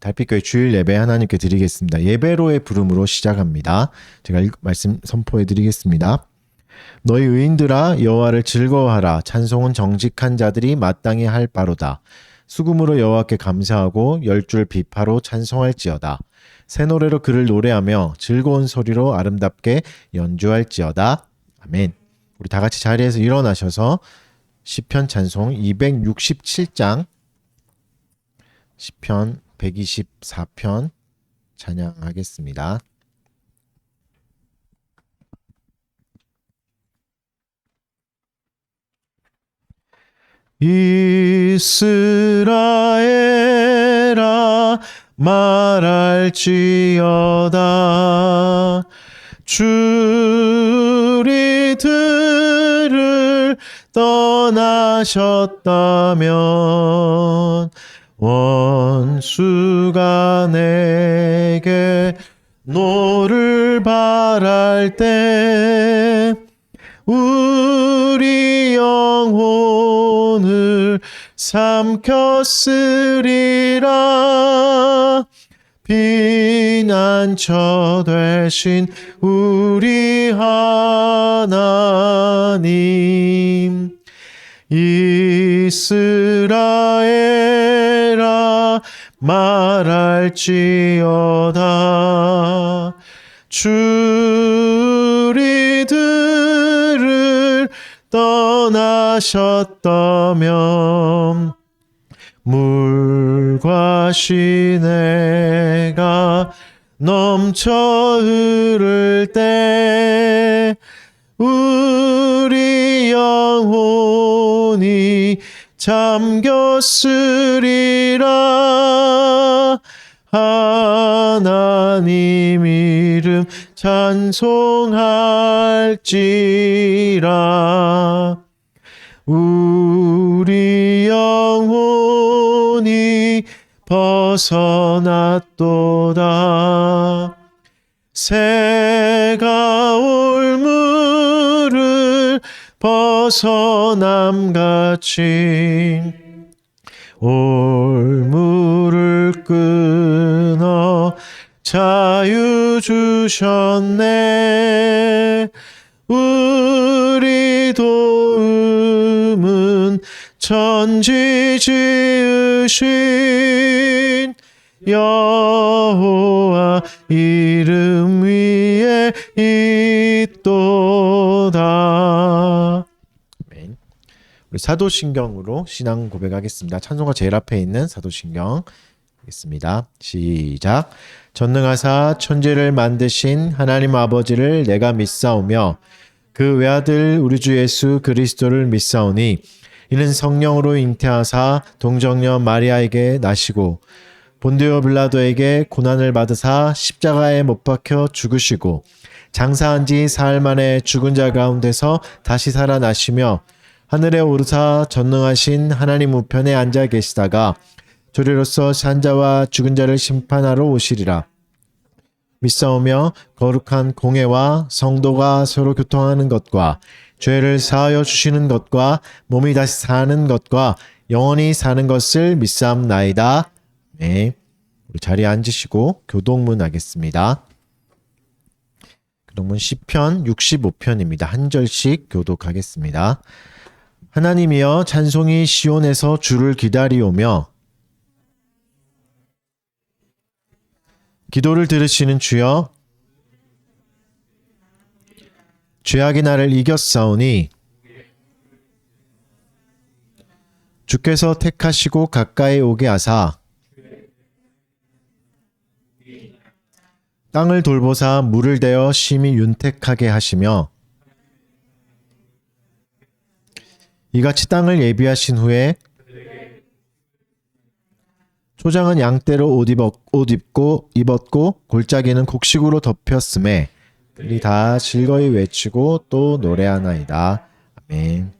달빛교회 주일 예배 하나님께 드리겠습니다. 예배로의 부름으로 시작합니다. 제가 말씀 선포해 드리겠습니다. 너희 의인들아 여호와를 즐거워하라. 찬송은 정직한 자들이 마땅히 할 바로다. 수금으로 여호와께 감사하고 열줄 비파로 찬송할지어다. 새 노래로 그를 노래하며 즐거운 소리로 아름답게 연주할지어다. 아멘. 우리 다 같이 자리에서 일어나셔서 시편 찬송 267장 시편 124편 찬양하겠습니다. 이스라엘아 말할지어다. 주리 들을 떠나셨다면 원수가 내게 노를 바랄 때 우리 영혼을 삼켰으리라. 피난처 되신 우리 하나님, 이스라엘아 말할지어다. 주리 들을 떠나셨다면 물과 시내가 넘쳐 흐를 때 우리 영혼이 잠겼으리라. 하나님 이름 찬송할지라. 우리 영혼이 벗어났도다. 새가 올 물을 벗어남같이 올 물을 끊어 자유 주셨네. 우리 도움은 천지 지으신 여호와 이름 위에 있도다. 아멘. 우리 사도신경으로 신앙 고백하겠습니다. 찬송가 제일 앞에 있는 사도신경 하겠습니다. 시작. 전능하사 천지를 만드신 하나님 아버지를 내가 믿사오며 그 외아들 우리 주 예수 그리스도를 믿사오니 이는 성령으로 잉태하사 동정녀 마리아에게 나시고 본디오 빌라도에게 고난을 받으사 십자가에 못 박혀 죽으시고 장사한 지 사흘 만에 죽은 자 가운데서 다시 살아나시며 하늘에 오르사 전능하신 하나님 우편에 앉아 계시다가 조리로서 산자와 죽은 자를 심판하러 오시리라. 믿사오며 거룩한 공회와 성도가 서로 교통하는 것과 죄를 사하여 주시는 것과 몸이 다시 사는 것과 영원히 사는 것을 믿사옵나이다. 네, 우리 자리에 앉으시고 교독문 하겠습니다. 교독문 시편 65편입니다. 한 절씩 교독하겠습니다. 하나님이여 찬송이 시온에서 주를 기다리오며 기도를 들으시는 주여 죄악이 나를 이겼사오니 주께서 택하시고 가까이 오게 하사 땅을 돌보사 물을 대어 심히 윤택하게 하시며 이같이 땅을 예비하신 후에 초장은 양떼로 옷 입었고 골짜기는 곡식으로 덮였음에 우리 다 즐거이 외치고 또 노래하나이다. 아멘.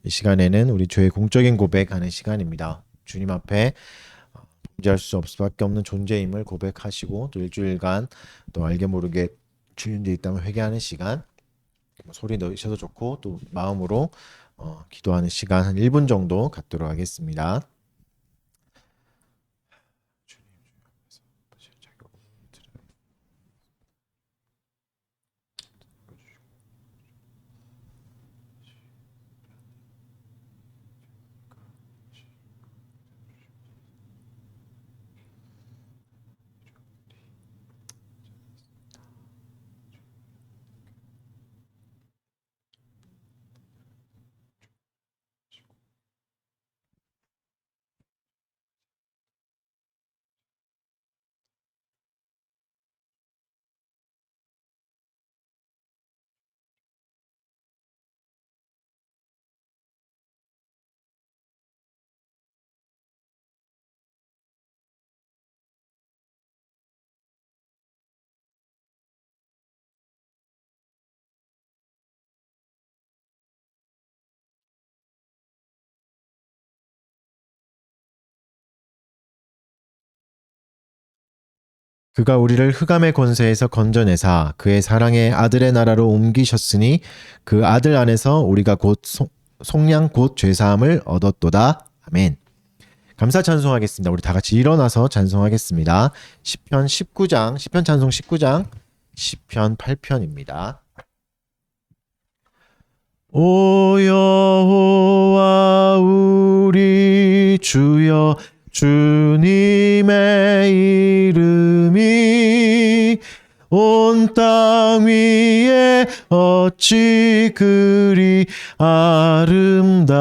이 시간에는 우리 주의 공적인 고백하는 시간입니다. 주님 앞에 범죄할 수 없을 수밖에 없는 존재임을 고백하시고 또 일주일간 또 알게 모르게 주님들 있다면 회개하는 시간, 소리 넣으셔도 좋고 또 마음으로 기도하는 시간 한 1분 정도 갖도록 하겠습니다. 주님 앞에서 그가 우리를 흑암의 권세에서 건져내사 그의 사랑의 아들의 나라로 옮기셨으니 그 아들 안에서 우리가 곧 속량 곧 죄사함을 얻었도다. 아멘. 감사 찬송하겠습니다. 우리 다 같이 일어나서 찬송하겠습니다. 시편 19장, 시편 찬송 19장, 시편 8편입니다. 오 여호와 우리 주여 주님의 이름이 온 땅 위에 어찌 그리 아름다운지요.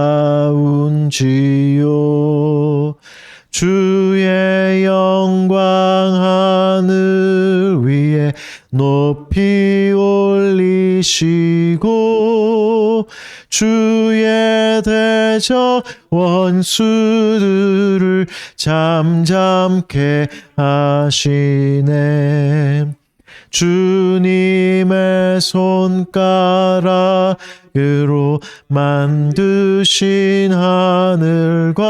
주의 영광 하늘 위에 높이 올리시고 주의 대적 원수들을 잠잠케 하시네. 주님의 손가락으로 만드신 하늘과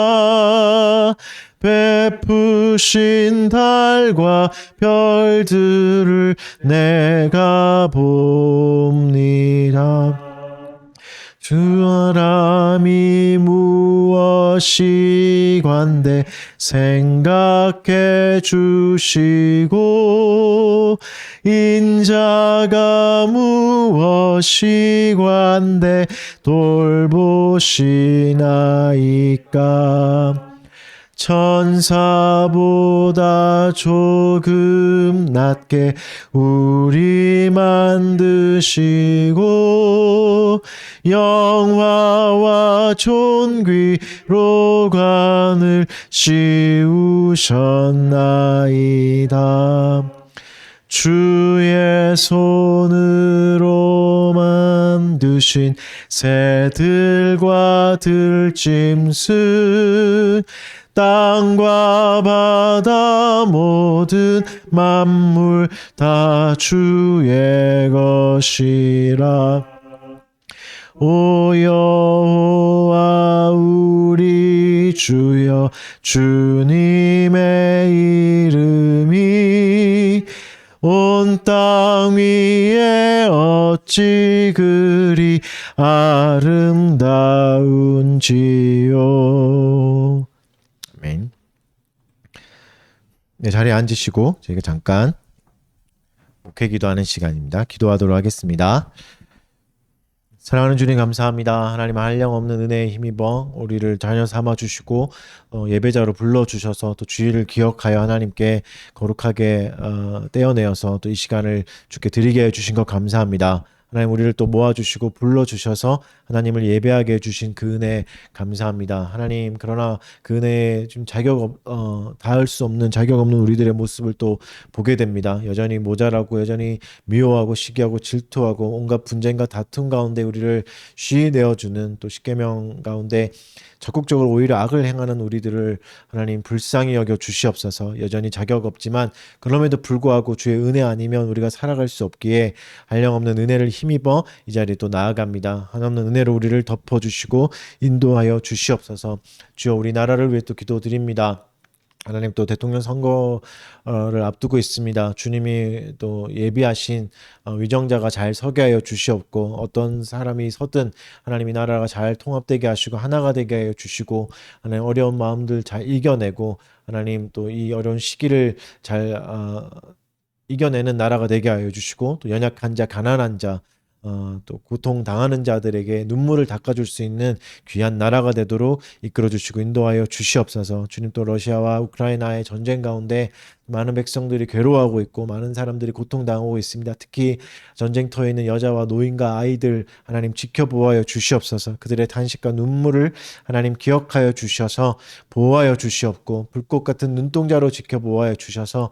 베푸신 달과 별들을 내가 봅니다. 주 사람이 무엇이 관대 생각해 주시고 인자가 무엇이 관대 돌보시나이까. 천사보다 조금 낮게 우리 만드시고 영화와 존귀로 관을 씌우셨나이다. 주의 손으로 만드신 새들과 들짐승 땅과 바다 모든 만물 다 주의 것이라. 오 여호와 우리 주여 주님의 이름이 온 땅 위에 어찌 그리 아름다운지요. 아멘. 네, 자리에 앉으시고 저희가 잠깐 목회 기도하는 시간입니다. 기도하도록 하겠습니다. 사랑하는 주님 감사합니다. 하나님 한량없는 은혜에 힘입어 우리를 자녀 삼아 주시고 예배자로 불러주셔서 또 주의를 기억하여 하나님께 거룩하게 떼어내어서 또 이 시간을 주께 드리게 해주신 것 감사합니다. 하나님 우리를 또 모아주시고 불러주셔서 하나님을 예배하게 해주신 그 은혜 감사합니다. 하나님 그러나 그 은혜에 좀 닿을 수 없는 자격 없는 우리들의 모습을 또 보게 됩니다. 여전히 모자라고 여전히 미워하고 시기하고 질투하고 온갖 분쟁과 다툼 가운데 우리를 쉬내어주는 또 십계명 가운데 적극적으로 오히려 악을 행하는 우리들을 하나님 불쌍히 여겨 주시옵소서. 여전히 자격 없지만 그럼에도 불구하고 주의 은혜 아니면 우리가 살아갈 수 없기에 한량없는 은혜를 힘입어 이 자리에 또 나아갑니다. 한없는 은혜로 우리를 덮어주시고 인도하여 주시옵소서. 주여 우리나라를 위해 또 기도드립니다. 하나님 또 대통령 선거를 앞두고 있습니다. 주님이 또 예비하신 위정자가 잘 서게 하여 주시옵고 어떤 사람이 서든 하나님 이 나라가 잘 통합되게 하시고 하나가 되게 하여 주시고 하나님 어려운 마음들 잘 이겨내고 하나님 또 이 어려운 시기를 잘 이겨내는 나라가 되게 하여 주시고 또 연약한 자 가난한 자 또 고통당하는 자들에게 눈물을 닦아줄 수 있는 귀한 나라가 되도록 이끌어주시고 인도하여 주시옵소서. 주님 또 러시아와 우크라이나의 전쟁 가운데 많은 백성들이 괴로워하고 있고 많은 사람들이 고통당하고 있습니다. 특히 전쟁터에 있는 여자와 노인과 아이들 하나님 지켜보아여 주시옵소서. 그들의 탄식과 눈물을 하나님 기억하여 주셔서 보호하여 주시옵고 불꽃 같은 눈동자로 지켜보아여 주셔서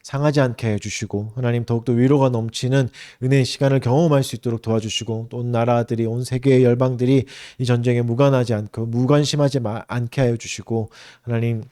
상하지 않게 해주시고 하나님 더욱더 위로가 넘치는 은혜의 시간을 경험할 수 있도록 도와주시고 또 온 나라들이 온 세계의 열방들이 이 전쟁에 무관하지 않고 무관심하지 않게 하여 주시고 하나님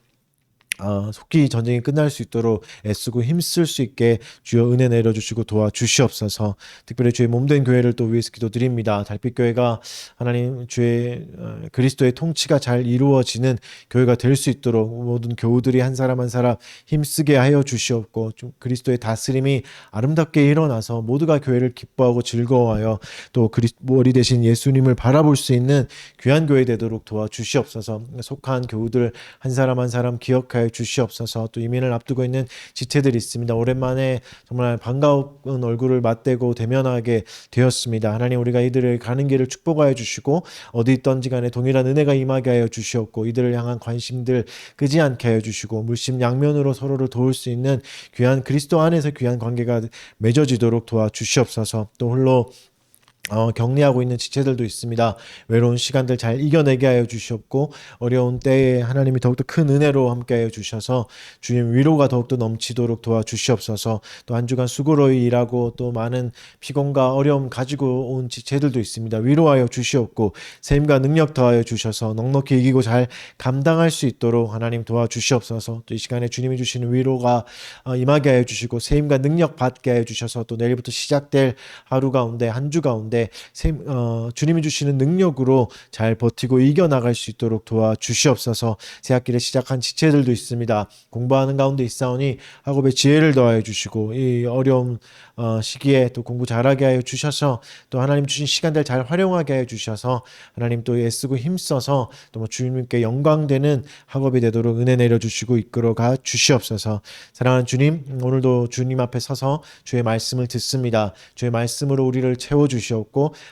속히 전쟁이 끝날 수 있도록 애쓰고 힘쓸 수 있게 주여 은혜 내려주시고 도와주시옵소서. 특별히 주의 몸된 교회를 또 위해서 기도드립니다. 달빛교회가 하나님 주의 그리스도의 통치가 잘 이루어지는 교회가 될 수 있도록 모든 교우들이 한 사람 한 사람 힘쓰게 하여 주시옵고, 좀 그리스도의 다스림이 아름답게 일어나서 모두가 교회를 기뻐하고 즐거워하여 또 머리 대신 예수님을 바라볼 수 있는 귀한 교회 되도록 도와주시옵소서. 속한 교우들 한 사람 한 사람 기억하여 주시옵소서. 또 이민을 앞두고 있는 지체들이 있습니다. 오랜만에 정말 반가운 얼굴을 맞대고 대면하게 되었습니다. 하나님, 우리가 이들을 가는 길을 축복하여 주시고 어디 있던지 간에 동일한 은혜가 임하게 하여 주시옵고, 이들을 향한 관심들 끄지 않게 하여 주시고, 물심양면으로 서로를 도울 수 있는 귀한 그리스도 안에서 귀한 관계가 맺어지도록 도와주시옵소서. 또 홀로 격리하고 있는 지체들도 있습니다. 외로운 시간들 잘 이겨내게 하여 주시옵고, 어려운 때에 하나님이 더욱더 큰 은혜로 함께 하여 주셔서 주님 위로가 더욱더 넘치도록 도와주시옵소서. 또 한 주간 수고로 일하고 또 많은 피곤과 어려움 가지고 온 지체들도 있습니다. 위로하여 주시옵고 샘과 능력 더하여 주셔서 넉넉히 이기고 잘 감당할 수 있도록 하나님 도와주시옵소서. 또 이 시간에 주님이 주시는 위로가 임하게 하여 주시고 샘과 능력 받게 하여 주셔서 또 내일부터 시작될 하루 가운데, 한 주 가운데 주님이 주시는 능력으로 잘 버티고 이겨나갈 수 있도록 도와주시옵소서. 새 학기를 시작한 지체들도 있습니다. 공부하는 가운데 있사오니 학업에 지혜를 더하여 주시고 이 어려운 시기에 또 공부 잘하게 하여 주셔서 또 하나님 주신 시간들 잘 활용하게 하여 주셔서 하나님 또 애쓰고 힘써서 또 주님께 영광되는 학업이 되도록 은혜 내려주시고 이끌어가 주시옵소서. 사랑하는 주님, 오늘도 주님 앞에 서서 주의 말씀을 듣습니다. 주의 말씀으로 우리를 채워주시옵고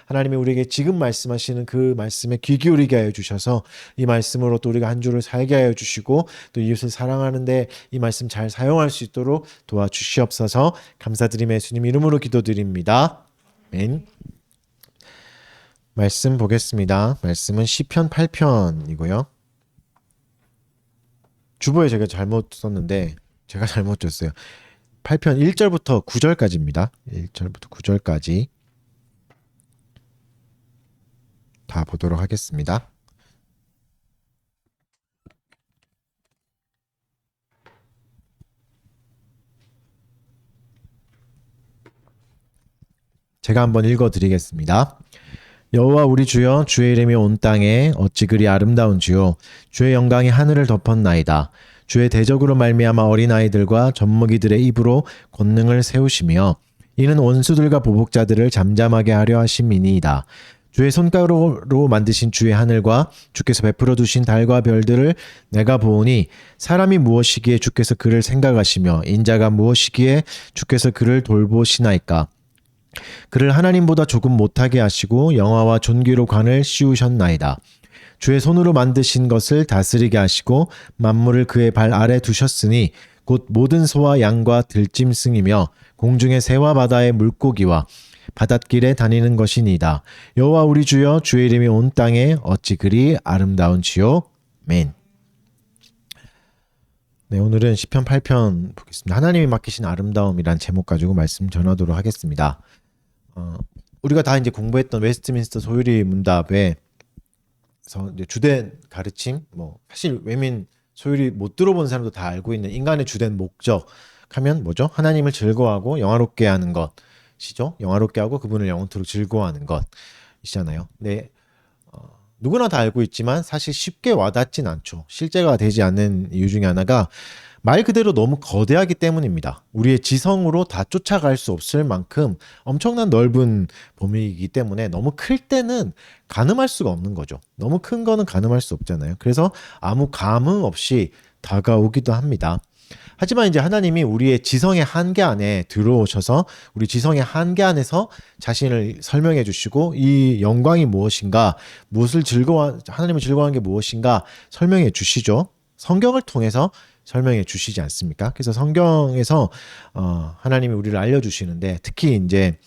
하나님이 우리에게 지금 말씀하시는 그 말씀에 귀 기울이게 하여 주셔서 이 말씀으로 또 우리가 한 주를 살게 하여 주시고 또 이웃을 사랑하는데 이 말씀 잘 사용할 수 있도록 도와주시옵소서. 감사드리며 예수님 이름으로 기도드립니다. 아멘. 말씀 보겠습니다. 말씀은 시편 8편이고요. 주보에 제가 잘못 썼는데 제가 잘못 줬어요. 8편 1절부터 9절까지입니다. 1절부터 9절까지 다 보도록 하겠습니다. 제가 한번 읽어드리겠습니다. 여호와 우리 주여, 주의 이름이 온 땅에 어찌 그리 아름다운지요. 주의 영광이 하늘을 덮었나이다. 주의 대적으로 말미암아 어린아이들과 젖먹이들의 입으로 권능을 세우시며 이는 원수들과 보복자들을 잠잠하게 하려 하심이니이다. 주의 손가락으로 만드신 주의 하늘과 주께서 베풀어 두신 달과 별들을 내가 보오니 사람이 무엇이기에 주께서 그를 생각하시며 인자가 무엇이기에 주께서 그를 돌보시나이까. 그를 하나님보다 조금 못하게 하시고 영화와 존귀로 관을 씌우셨나이다. 주의 손으로 만드신 것을 다스리게 하시고 만물을 그의 발 아래 두셨으니 곧 모든 소와 양과 들짐승이며 공중의 새와 바다의 물고기와 바닷길에 다니는 것이니이다. 여호와 우리 주여, 주의 이름이 온 땅에 어찌 그리 아름다운지요. 아멘. 네, 오늘은 시편 8편 보겠습니다. 하나님이 맡기신 아름다움이란 제목 가지고 말씀 전하도록 하겠습니다. 우리가 다 이제 공부했던 웨스트민스터 소유리 문답에 이제 주된 가르침, 사실 외민 소유리 못 들어본 사람도 다 알고 있는 인간의 주된 목적 하면 뭐죠? 하나님을 즐거워하고 영화롭게 하는 것이죠. 영화롭게 하고 그분을 영원토록 즐거워하는 것이잖아요. 네, 누구나 다 알고 있지만 사실 쉽게 와닿진 않죠. 실제가 되지 않는 이유 중에 하나가 말 그대로 너무 거대하기 때문입니다. 우리의 지성으로 다 쫓아갈 수 없을 만큼 엄청난 넓은 범위이기 때문에 너무 클 때는 가늠할 수가 없는 거죠. 너무 큰 거는 가늠할 수 없잖아요. 그래서 아무 감흥 없이 다가오기도 합니다. 하지만 이제 하나님이 우리의 지성의 한계 안에 들어오셔서 우리 지성의 한계 안에서 자신을 설명해 주시고 이 영광이 무엇인가, 하나님을 즐거워하는 게 무엇인가 설명해 주시죠. 성경을 통해서 설명해 주시지 않습니까? 그래서 성경에서 하나님이 우리를 알려주시는데 특히 이제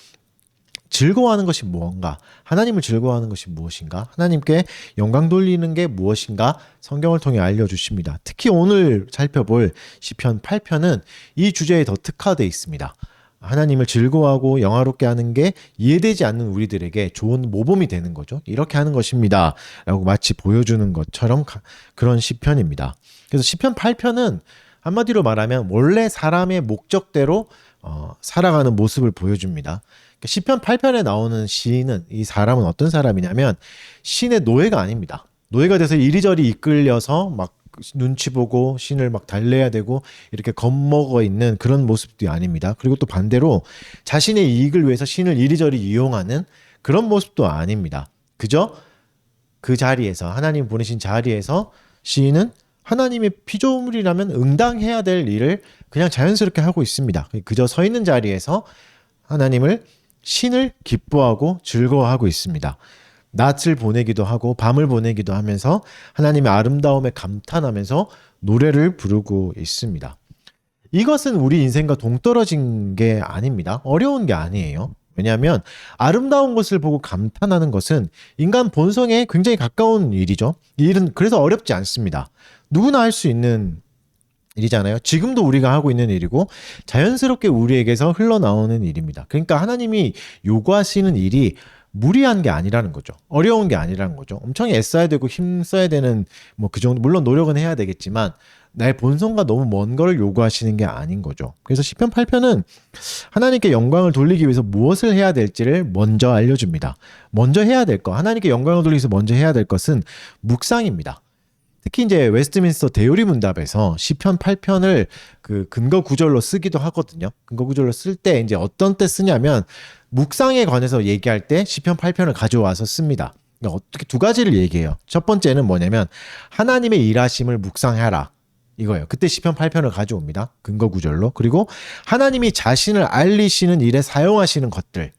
즐거워하는 것이 무언가, 하나님을 즐거워하는 것이 무엇인가, 하나님께 영광 돌리는 게 무엇인가 성경을 통해 알려주십니다. 특히 오늘 살펴볼 시편 8편은 이 주제에 더 특화되어 있습니다. 하나님을 즐거워하고 영화롭게 하는 게 이해되지 않는 우리들에게 좋은 모범이 되는 거죠. 이렇게 하는 것입니다. 라고 마치 보여주는 것처럼 그런 시편입니다. 그래서 시편 8편은 한마디로 말하면 원래 사람의 목적대로 살아가는 모습을 보여줍니다. 그러니까 시편 8편에 나오는 시인은, 이 사람은 어떤 사람이냐면 신의 노예가 아닙니다. 노예가 돼서 이리저리 이끌려서 막 눈치 보고 신을 막 달래야 되고 이렇게 겁먹어 있는 그런 모습도 아닙니다. 그리고 또 반대로 자신의 이익을 위해서 신을 이리저리 이용하는 그런 모습도 아닙니다. 그저 그 자리에서, 하나님 보내신 자리에서 시인은 하나님의 피조물이라면 응당해야 될 일을 그냥 자연스럽게 하고 있습니다. 그저 서 있는 자리에서 하나님을, 신을 기뻐하고 즐거워하고 있습니다. 낮을 보내기도 하고 밤을 보내기도 하면서 하나님의 아름다움에 감탄하면서 노래를 부르고 있습니다. 이것은 우리 인생과 동떨어진 게 아닙니다. 어려운 게 아니에요. 왜냐하면 아름다운 것을 보고 감탄하는 것은 인간 본성에 굉장히 가까운 일이죠. 이 일은 그래서 어렵지 않습니다. 누구나 할 수 있는 일이잖아요. 지금도 우리가 하고 있는 일이고 자연스럽게 우리에게서 흘러나오는 일입니다. 그러니까 하나님이 요구하시는 일이 무리한 게 아니라는 거죠. 어려운 게 아니라는 거죠. 엄청 애써야 되고 힘 써야 되는 뭐 그 정도, 물론 노력은 해야 되겠지만 나의 본성과 너무 먼 거를 요구하시는 게 아닌 거죠. 그래서 시편 8편은 하나님께 영광을 돌리기 위해서 무엇을 해야 될지를 먼저 알려줍니다. 먼저 해야 될 거, 하나님께 영광을 돌리기 위해서 먼저 해야 될 것은 묵상입니다. 특히 이제 웨스트민스터 대요리 문답에서 시편 8편을 그 근거 구절로 쓰기도 하거든요. 근거 구절로 쓸 때 이제 어떤 때 쓰냐면 묵상에 관해서 얘기할 때 시편 8편을 가져와서 씁니다. 그러니까 어떻게 두 가지를 얘기해요. 첫 번째는 뭐냐면 하나님의 일하심을 묵상하라. 이거예요. 그때 시편 8편을 가져옵니다. 근거 구절로. 그리고 하나님이 자신을 알리시는 일에 사용하시는 것들.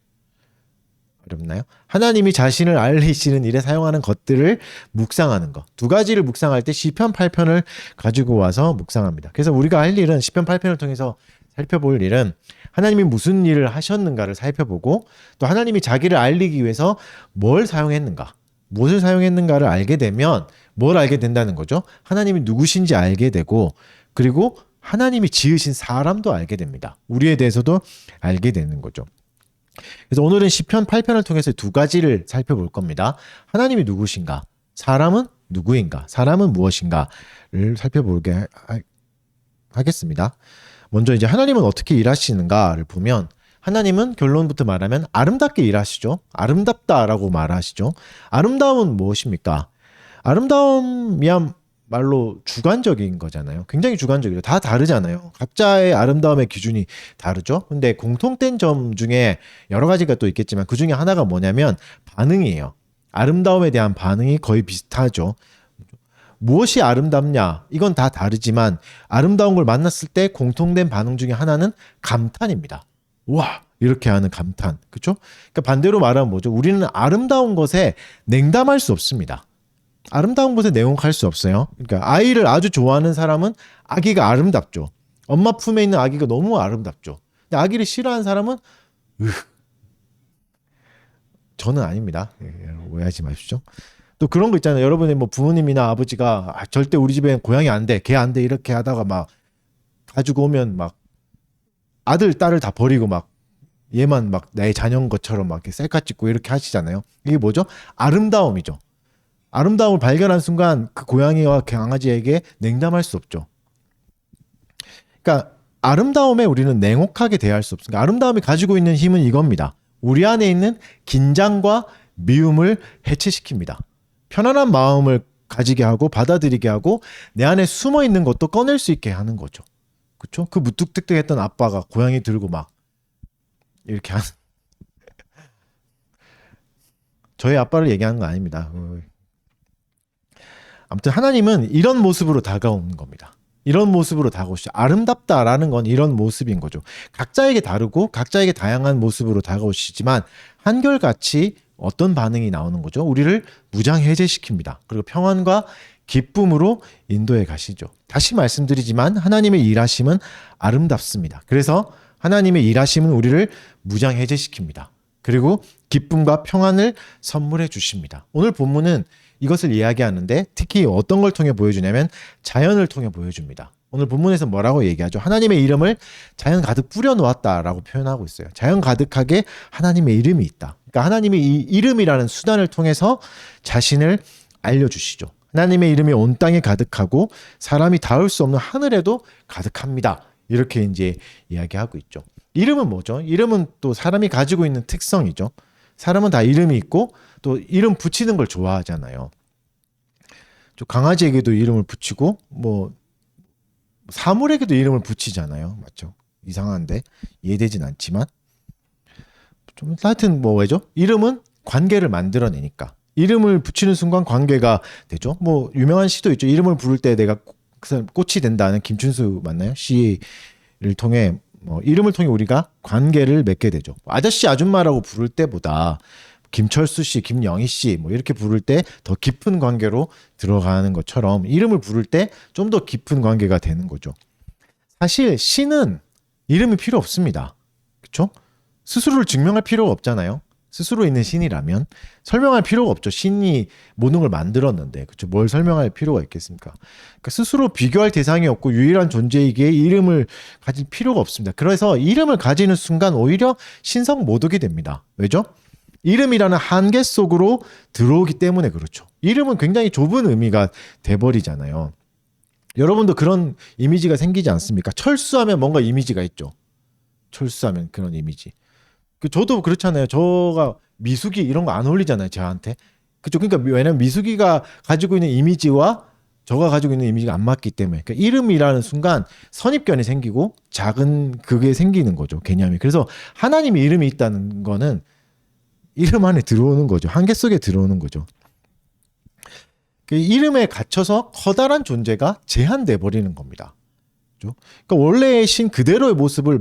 어렵나요? 하나님이 자신을 알리시는 일에 사용하는 것들을 묵상하는 것. 두 가지를 묵상할 때 시편 8편을 가지고 와서 묵상합니다. 그래서 우리가 할 일은, 시편 8편을 통해서 살펴볼 일은 하나님이 무슨 일을 하셨는가를 살펴보고, 또 하나님이 자기를 알리기 위해서 뭘 사용했는가, 무엇을 사용했는가를 알게 되면 뭘 알게 된다는 거죠? 하나님이 누구신지 알게 되고, 그리고 하나님이 지으신 사람도 알게 됩니다. 우리에 대해서도 알게 되는 거죠. 그래서 오늘은 시편 8편을 통해서 두 가지를 살펴볼 겁니다. 하나님이 누구신가? 사람은 누구인가? 사람은 무엇인가를 살펴보게 하겠습니다. 먼저 이제 하나님은 어떻게 일하시는가를 보면, 하나님은 결론부터 말하면 아름답게 일하시죠. 아름답다라고 말하시죠. 아름다움은 무엇입니까? 아름다움이야말로 주관적인 거잖아요. 굉장히 주관적이죠. 다 다르잖아요. 각자의 아름다움의 기준이 다르죠. 근데 공통된 점 중에 여러 가지가 또 있겠지만 그 중에 하나가 뭐냐면 반응이에요. 아름다움에 대한 반응이 거의 비슷하죠. 무엇이 아름답냐? 이건 다 다르지만 아름다운 걸 만났을 때 공통된 반응 중에 하나는 감탄입니다. 와, 이렇게 하는 감탄. 그렇죠? 그러니까 반대로 말하면 뭐죠? 우리는 아름다운 것에 냉담할 수 없습니다. 아름다운 것에 냉혹할 수 없어요. 그러니까 아이를 아주 좋아하는 사람은 아기가 아름답죠. 엄마 품에 있는 아기가 너무 아름답죠. 근데 아기를 싫어하는 사람은 저는 아닙니다. 오해하지 마십시오. 또 그런 거 있잖아요. 여러분의 뭐 부모님이나 아버지가 절대 우리 집엔 고양이 안 돼, 개 안 돼 이렇게 하다가 막 가지고 오면 막 아들 딸을 다 버리고 막 얘만 막 나의 자녀인 것처럼 막 이렇게 셀카 찍고 이렇게 하시잖아요. 이게 뭐죠? 아름다움이죠. 아름다움을 발견한 순간 그 고양이와 강아지에게 냉담할 수 없죠. 그러니까 아름다움에 우리는 냉혹하게 대할 수 없습니다. 아름다움이 가지고 있는 힘은 이겁니다. 우리 안에 있는 긴장과 미움을 해체시킵니다. 편안한 마음을 가지게 하고 받아들이게 하고 내 안에 숨어 있는 것도 꺼낼 수 있게 하는 거죠. 그렇죠? 그 무뚝뚝했던 아빠가 고양이 들고 막 이렇게 하는 저희 아빠를 얘기하는 거 아닙니다. 아무튼 하나님은 이런 모습으로 다가오는 겁니다. 이런 모습으로 다가오시죠. 아름답다라는 건 이런 모습인 거죠. 각자에게 다르고 각자에게 다양한 모습으로 다가오시지만 한결같이 어떤 반응이 나오는 거죠? 우리를 무장해제시킵니다. 그리고 평안과 기쁨으로 인도해 가시죠. 다시 말씀드리지만 하나님의 일하심은 아름답습니다. 그래서 하나님의 일하심은 우리를 무장해제시킵니다. 그리고 기쁨과 평안을 선물해 주십니다. 오늘 본문은 이것을 이야기하는데 특히 어떤 걸 통해 보여주냐면 자연을 통해 보여줍니다. 오늘 본문에서 뭐라고 얘기하죠? 하나님의 이름을 자연 가득 뿌려 놓았다라고 표현하고 있어요. 자연 가득하게 하나님의 이름이 있다. 그러니까 하나님이 이 이름이라는 수단을 통해서 자신을 알려주시죠. 하나님의 이름이 온 땅에 가득하고 사람이 닿을 수 없는 하늘에도 가득합니다. 이렇게 이제 이야기하고 있죠. 이름은 뭐죠? 이름은 또 사람이 가지고 있는 특성이죠. 사람은 다 이름이 있고 또 이름 붙이는 걸 좋아하잖아요. 강아지에게도 이름을 붙이고 뭐 사물에게도 이름을 붙이잖아요. 맞죠? 이상한데 이해되진 않지만 좀 하여튼 뭐 왜죠? 이름은 관계를 만들어내니까 이름을 붙이는 순간 관계가 되죠. 뭐 유명한 시도 있죠. 이름을 부를 때 내가 꽃이 된다는 김춘수 맞나요? 시를 통해 뭐 이름을 통해 우리가 관계를 맺게 되죠. 아저씨 아줌마라고 부를 때보다 김철수 씨, 김영희 씨 뭐 이렇게 부를 때 더 깊은 관계로 들어가는 것처럼 이름을 부를 때 좀 더 깊은 관계가 되는 거죠. 사실 신은 이름이 필요 없습니다. 그렇죠? 스스로를 증명할 필요가 없잖아요. 스스로 있는 신이라면 설명할 필요가 없죠. 신이 모든 걸 만들었는데 그렇죠? 뭘 설명할 필요가 있겠습니까? 그러니까 스스로 비교할 대상이 없고 유일한 존재이기에 이름을 가질 필요가 없습니다. 그래서 이름을 가지는 순간 오히려 신성 모독이 됩니다. 왜죠? 이름이라는 한계 속으로 들어오기 때문에 그렇죠. 이름은 굉장히 좁은 의미가 돼버리잖아요. 여러분도 그런 이미지가 생기지 않습니까? 철수하면 뭔가 이미지가 있죠. 철수하면 그런 이미지. 저도 그렇잖아요. 저가 미숙이 이런 거 안 어울리잖아요. 저한테. 그죠? 그러니까 왜냐면 미숙이가 가지고 있는 이미지와 저가 가지고 있는 이미지가 안 맞기 때문에. 그러니까 이름이라는 순간 선입견이 생기고 작은 그게 생기는 거죠. 개념이. 그래서 하나님의 이름이 있다는 거는 이름 안에 들어오는 거죠. 한계 속에 들어오는 거죠. 그 이름에 갇혀서 커다란 존재가 제한돼 버리는 겁니다. 그러니까 원래의 신 그대로의 모습을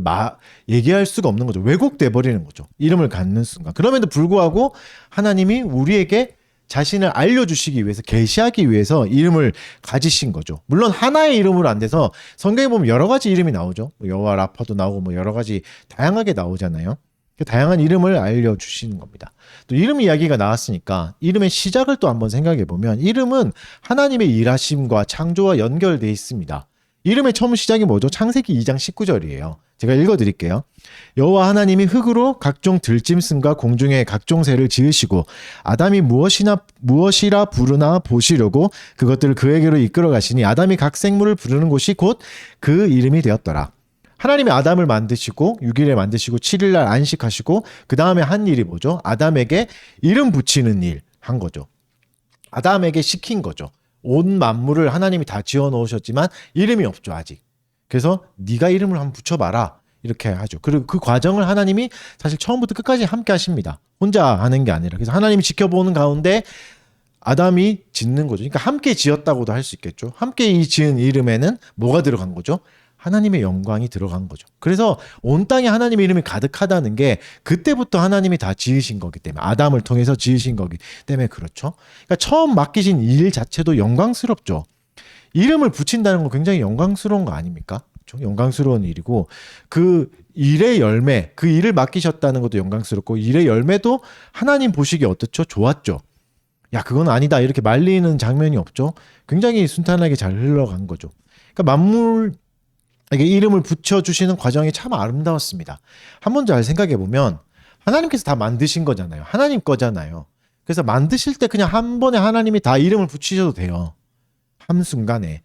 얘기할 수가 없는 거죠. 왜곡돼 버리는 거죠. 이름을 갖는 순간. 그럼에도 불구하고 하나님이 우리에게 자신을 알려주시기 위해서 계시하기 위해서 이름을 가지신 거죠. 물론 하나의 이름으로 안 돼서 성경에 보면 여러 가지 이름이 나오죠. 여호와 라파도 나오고 뭐 여러 가지 다양하게 나오잖아요. 다양한 이름을 알려주시는 겁니다. 또 이름 이야기가 나왔으니까 이름의 시작을 또 한번 생각해 보면 이름은 하나님의 일하심과 창조와 연결되어 있습니다. 이름의 처음 시작이 뭐죠? 창세기 2장 19절이에요. 제가 읽어드릴게요. 여호와 하나님이 흙으로 각종 들짐승과 공중의 각종 새를 지으시고 아담이 무엇이라 부르나 보시려고 그것들을 그에게로 이끌어 가시니 아담이 각 생물을 부르는 곳이 곧 그 이름이 되었더라. 하나님이 아담을 만드시고 6일에 만드시고 7일날 안식하시고 그 다음에 한 일이 뭐죠? 아담에게 이름 붙이는 일 한 거죠. 아담에게 시킨 거죠. 온 만물을 하나님이 다 지어 놓으셨지만 이름이 없죠 아직. 그래서 네가 이름을 한번 붙여봐라 이렇게 하죠. 그리고 그 과정을 하나님이 사실 처음부터 끝까지 함께 하십니다. 혼자 하는 게 아니라. 그래서 하나님이 지켜보는 가운데 아담이 짓는 거죠. 그러니까 함께 지었다고도 할 수 있겠죠. 함께 이 지은 이름에는 뭐가 들어간 거죠? 하나님의 영광이 들어간 거죠. 그래서 온 땅에 하나님의 이름이 가득하다는 게 그때부터 하나님이 다 지으신 거기 때문에 아담을 통해서 지으신 거기 때문에 그렇죠. 그러니까 처음 맡기신 일 자체도 영광스럽죠. 이름을 붙인다는 건 굉장히 영광스러운 거 아닙니까? 그렇죠? 영광스러운 일이고 그 일의 열매, 그 일을 맡기셨다는 것도 영광스럽고 일의 열매도 하나님 보시기에 어떻죠? 좋았죠. 야 그건 아니다 이렇게 말리는 장면이 없죠. 굉장히 순탄하게 잘 흘러간 거죠. 그러니까 만물 이게 이름을 붙여주시는 과정이 참 아름다웠습니다. 한 번 잘 생각해 보면 하나님께서 다 만드신 거잖아요. 하나님 거잖아요. 그래서 만드실 때 그냥 한 번에 하나님이 다 이름을 붙이셔도 돼요. 한순간에.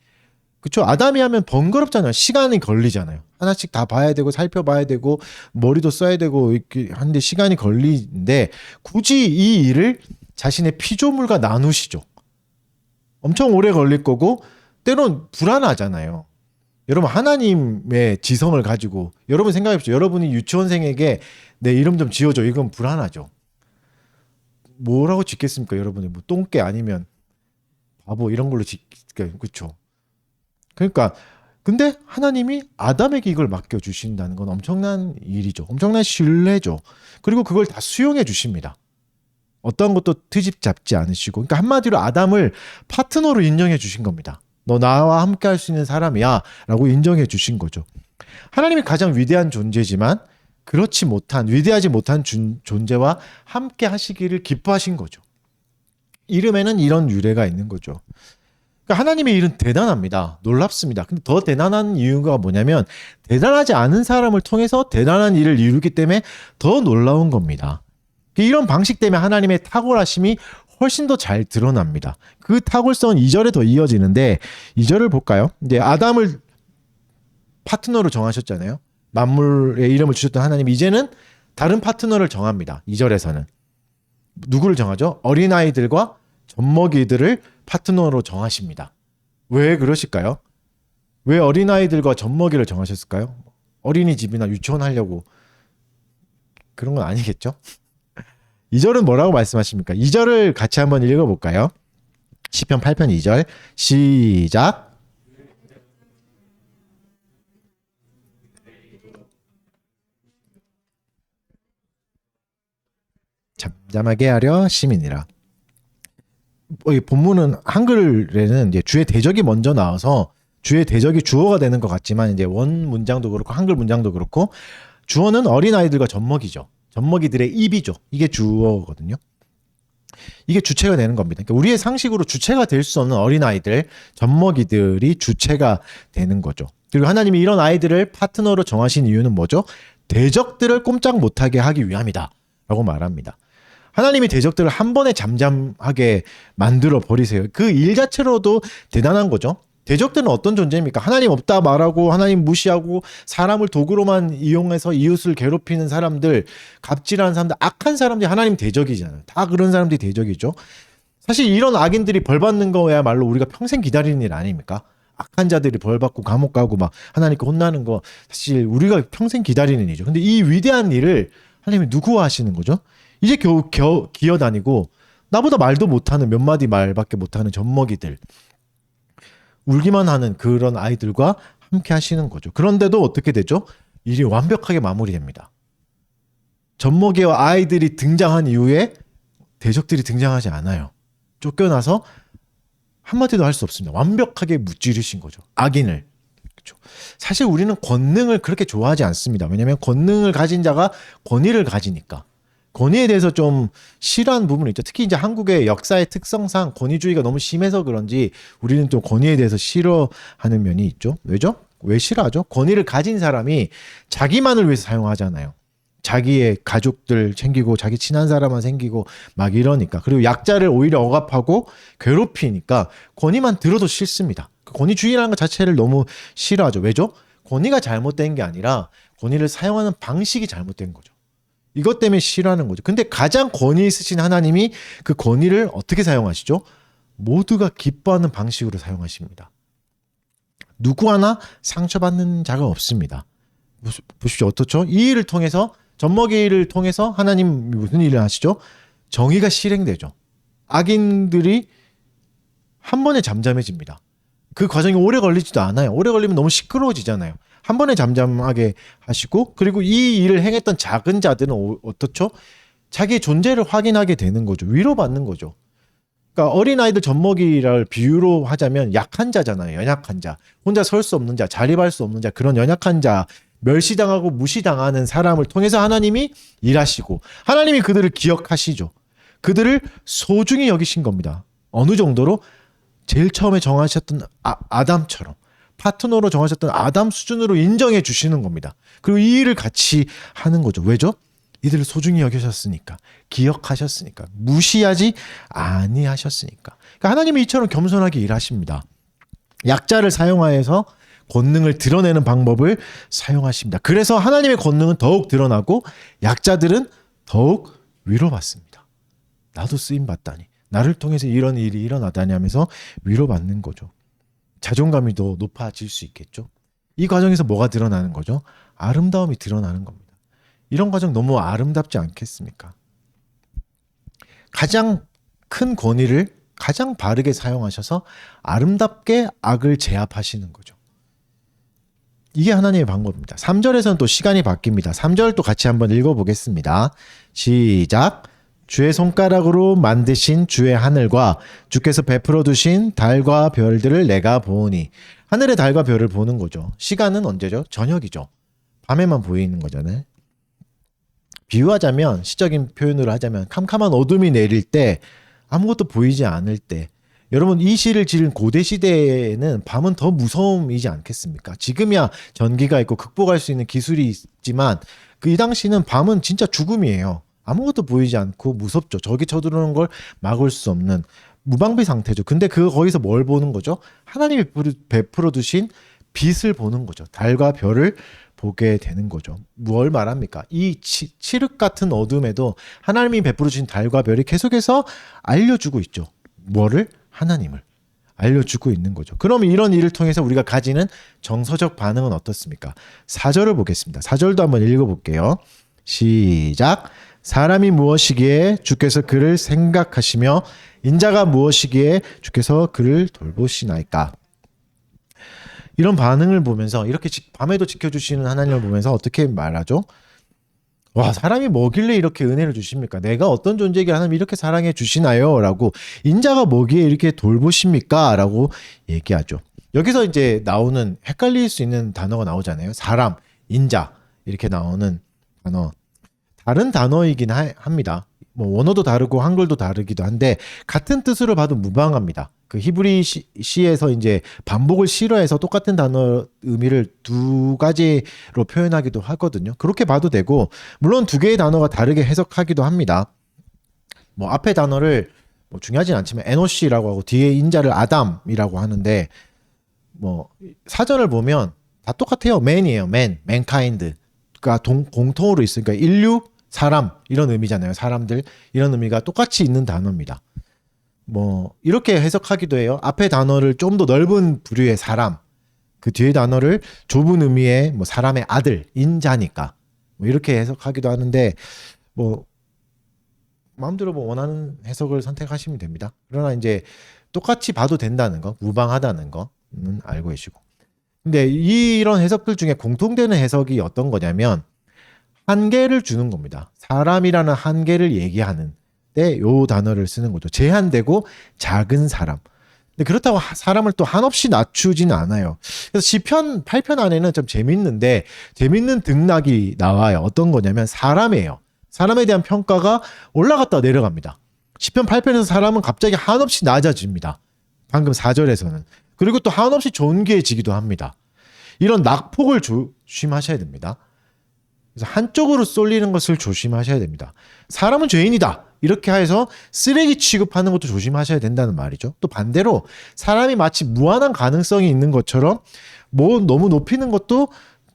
그렇죠? 아담이 하면 번거롭잖아요. 시간이 걸리잖아요. 하나씩 다 봐야 되고 살펴봐야 되고 머리도 써야 되고 이렇게 하는데 시간이 걸리는데 굳이 이 일을 자신의 피조물과 나누시죠. 엄청 오래 걸릴 거고 때론 불안하잖아요. 여러분 하나님의 지성을 가지고 여러분 생각해보세요. 여러분이 유치원생에게 내 이름 좀 지어줘. 이건 불안하죠. 뭐라고 짓겠습니까? 여러분이 뭐 똥개 아니면 바보 이런 걸로 그렇죠. 그러니까 근데 하나님이 아담에게 이걸 맡겨주신다는 건 엄청난 일이죠. 엄청난 신뢰죠. 그리고 그걸 다 수용해 주십니다. 어떤 것도 트집 잡지 않으시고 그러니까 한마디로 아담을 파트너로 인정해 주신 겁니다. 너 나와 함께 할 수 있는 사람이야 라고 인정해 주신 거죠. 하나님이 가장 위대한 존재지만 그렇지 못한 위대하지 못한 존재와 함께 하시기를 기뻐하신 거죠. 이름에는 이런 유래가 있는 거죠. 그러니까 하나님의 일은 대단합니다. 놀랍습니다. 근데 더 대단한 이유가 뭐냐면 대단하지 않은 사람을 통해서 대단한 일을 이루기 때문에 더 놀라운 겁니다. 이런 방식 때문에 하나님의 탁월하심이 훨씬 더 잘 드러납니다. 그 탁월성은 2절에 더 이어지는데 2절을 볼까요? 이제 아담을 파트너로 정하셨잖아요. 만물의 이름을 주셨던 하나님 이제는 다른 파트너를 정합니다. 2절에서는 누구를 정하죠? 어린아이들과 젖먹이들을 파트너로 정하십니다. 왜 그러실까요? 왜 어린아이들과 젖먹이를 정하셨을까요? 어린이집이나 유치원 하려고 그런 건 아니겠죠? 2절은 뭐라고 말씀하십니까? 2절을 같이 한번 읽어볼까요? 시편 8편 2절 시작. 잠잠하게 하려 심이니라. 이 본문은 한글에는 이제 주의 대적이 먼저 나와서 주의 대적이 주어가 되는 것 같지만 이제 원 문장도 그렇고 한글 문장도 그렇고 주어는 어린아이들과 젖먹이죠. 젖먹이들의 입이죠. 이게 주어거든요. 이게 주체가 되는 겁니다. 그러니까 우리의 상식으로 주체가 될 수 없는 어린아이들, 젖먹이들이 주체가 되는 거죠. 그리고 하나님이 이런 아이들을 파트너로 정하신 이유는 뭐죠? 대적들을 꼼짝 못하게 하기 위함이다 라고 말합니다. 하나님이 대적들을 한 번에 잠잠하게 만들어 버리세요. 그 일 자체로도 대단한 거죠. 대적들은 어떤 존재입니까? 하나님 없다 말하고 하나님 무시하고 사람을 도구로만 이용해서 이웃을 괴롭히는 사람들, 갑질하는 사람들, 악한 사람들이 하나님 대적이잖아요. 다 그런 사람들이 대적이죠. 사실 이런 악인들이 벌 받는 거야말로 우리가 평생 기다리는 일 아닙니까? 악한 자들이 벌 받고 감옥 가고 막 하나님께 혼나는 거 사실 우리가 평생 기다리는 일이죠. 근데 이 위대한 일을 하나님이 누구와 하시는 거죠? 이제 겨우 기어다니고 나보다 말도 못하는 몇 마디 말밖에 못하는 젖먹이들, 울기만 하는 그런 아이들과 함께 하시는 거죠. 그런데도 어떻게 되죠? 일이 완벽하게 마무리됩니다. 젖먹이와 아이들이 등장한 이후에 대적들이 등장하지 않아요. 쫓겨나서 한마디도 할 수 없습니다. 완벽하게 무찌르신 거죠. 악인을. 그렇죠. 사실 우리는 권능을 그렇게 좋아하지 않습니다. 왜냐하면 권능을 가진 자가 권위를 가지니까. 권위에 대해서 좀 싫어하는 부분이 있죠. 특히 이제 한국의 역사의 특성상 권위주의가 너무 심해서 그런지 우리는 좀 권위에 대해서 싫어하는 면이 있죠. 왜죠? 왜 싫어하죠? 권위를 가진 사람이 자기만을 위해서 사용하잖아요. 자기의 가족들 챙기고 자기 친한 사람만 챙기고 막 이러니까. 그리고 약자를 오히려 억압하고 괴롭히니까 권위만 들어도 싫습니다. 권위주의라는 것 자체를 너무 싫어하죠. 왜죠? 권위가 잘못된 게 아니라 권위를 사용하는 방식이 잘못된 거죠. 이것 때문에 싫어하는 거죠. 근데 가장 권위 있으신 하나님이 그 권위를 어떻게 사용하시죠? 모두가 기뻐하는 방식으로 사용하십니다. 누구 하나 상처받는 자가 없습니다. 보십시오. 어떻죠? 이 일을 통해서 젖먹이를 통해서 하나님 무슨 일을 하시죠? 정의가 실행되죠. 악인들이 한 번에 잠잠해집니다. 그 과정이 오래 걸리지도 않아요. 오래 걸리면 너무 시끄러워지잖아요. 한 번에 잠잠하게 하시고 그리고 이 일을 행했던 작은 자들은 어떻죠? 자기의 존재를 확인하게 되는 거죠. 위로받는 거죠. 그러니까 어린아이들 젖먹이를 비유로 하자면 약한 자잖아요. 연약한 자. 혼자 설 수 없는 자, 자립할 수 없는 자, 그런 연약한 자, 멸시당하고 무시당하는 사람을 통해서 하나님이 일하시고 하나님이 그들을 기억하시죠. 그들을 소중히 여기신 겁니다. 어느 정도로? 제일 처음에 정하셨던 아담처럼 파트너로 정하셨던 아담 수준으로 인정해 주시는 겁니다. 그리고 이 일을 같이 하는 거죠. 왜죠? 이들을 소중히 여기셨으니까, 기억하셨으니까, 무시하지 아니하셨으니까. 그러니까 하나님이 이처럼 겸손하게 일하십니다. 약자를 사용하여서 권능을 드러내는 방법을 사용하십니다. 그래서 하나님의 권능은 더욱 드러나고 약자들은 더욱 위로받습니다. 나도 쓰임받다니, 나를 통해서 이런 일이 일어나다니 하면서 위로받는 거죠. 자존감이 더 높아질 수 있겠죠. 이 과정에서 뭐가 드러나는 거죠? 아름다움이 드러나는 겁니다. 이런 과정 너무 아름답지 않겠습니까? 가장 큰 권위를 가장 바르게 사용하셔서 아름답게 악을 제압하시는 거죠. 이게 하나님의 방법입니다. 3절에서는 또 시간이 바뀝니다. 3절 또 같이 한번 읽어보겠습니다. 시작. 주의 손가락으로 만드신 주의 하늘과 주께서 베풀어 두신 달과 별들을 내가 보오니. 하늘의 달과 별을 보는 거죠. 시간은 언제죠? 저녁이죠. 밤에만 보이는 거잖아요. 비유하자면, 시적인 표현으로 하자면 캄캄한 어둠이 내릴 때, 아무것도 보이지 않을 때, 여러분 이 시를 지은 고대 시대에는 밤은 더 무서움이지 않겠습니까? 지금이야 전기가 있고 극복할 수 있는 기술이 있지만 그 이 당시는 밤은 진짜 죽음이에요. 아무것도 보이지 않고 무섭죠. 적이 쳐들어오는 걸 막을 수 없는 무방비 상태죠. 근데 그 거기서 뭘 보는 거죠? 하나님이 베풀어 두신 빛을 보는 거죠. 달과 별을 보게 되는 거죠. 뭘 말합니까? 이 칠흑 같은 어둠에도 하나님이 베풀어 주신 달과 별이 계속해서 알려주고 있죠. 뭐를? 하나님을 알려주고 있는 거죠. 그러면 이런 일을 통해서 우리가 가지는 정서적 반응은 어떻습니까? 4절을 보겠습니다. 4절도 한번 읽어볼게요. 시작. 사람이 무엇이기에 주께서 그를 생각하시며 인자가 무엇이기에 주께서 그를 돌보시나이까. 이런 반응을 보면서 이렇게 밤에도 지켜주시는 하나님을 보면서 어떻게 말하죠? 와, 사람이 뭐길래 이렇게 은혜를 주십니까? 내가 어떤 존재이기에 하나님 이렇게 사랑해 주시나요? 라고 인자가 뭐기에 이렇게 돌보십니까? 라고 얘기하죠. 여기서 이제 나오는 헷갈릴 수 있는 단어가 나오잖아요. 사람, 인자 이렇게 나오는 단어. 다른 단어이긴 합니다. 뭐 원어도 다르고 한글도 다르기도 한데 같은 뜻으로 봐도 무방합니다. 그 히브리 시에서 이제 반복을 싫어해서 똑같은 단어 의미를 두 가지로 표현하기도 하거든요. 그렇게 봐도 되고 물론 두 개의 단어가 다르게 해석하기도 합니다. 뭐 앞에 단어를 뭐 중요하진 않지만 에노시라고 하고 뒤에 인자를 아담이라고 하는데 뭐 사전을 보면 다 똑같아요. man이에요. mankind가 공통으로 있으니까 인류, 사람 이런 의미잖아요. 사람들 이런 의미가 똑같이 있는 단어입니다. 뭐 이렇게 해석하기도 해요. 앞에 단어를 좀 더 넓은 부류의 사람, 그 뒤에 단어를 좁은 의미의 뭐 사람의 아들, 인자니까 뭐 이렇게 해석하기도 하는데 뭐 마음대로 뭐 원하는 해석을 선택하시면 됩니다. 그러나 이제 똑같이 봐도 된다는 거, 무방하다는 거는 알고 계시고. 근데 이런 해석들 중에 공통되는 해석이 어떤 거냐면 한계를 주는 겁니다. 사람이라는 한계를 얘기하는 때 요 단어를 쓰는 거죠. 제한되고 작은 사람. 근데 그렇다고 사람을 또 한없이 낮추지는 않아요. 그래서 시편 8편 안에는 좀 재밌는데 재밌는 등락이 나와요. 어떤 거냐면 사람이에요. 사람에 대한 평가가 올라갔다 내려갑니다. 시편 8편에서 사람은 갑자기 한없이 낮아집니다. 방금 4절에서는. 그리고 또 한없이 존귀해지기도 합니다. 이런 낙폭을 조심하셔야 됩니다. 그래서 한쪽으로 쏠리는 것을 조심하셔야 됩니다. 사람은 죄인이다. 이렇게 해서 쓰레기 취급하는 것도 조심하셔야 된다는 말이죠. 또 반대로 사람이 마치 무한한 가능성이 있는 것처럼 뭐 너무 높이는 것도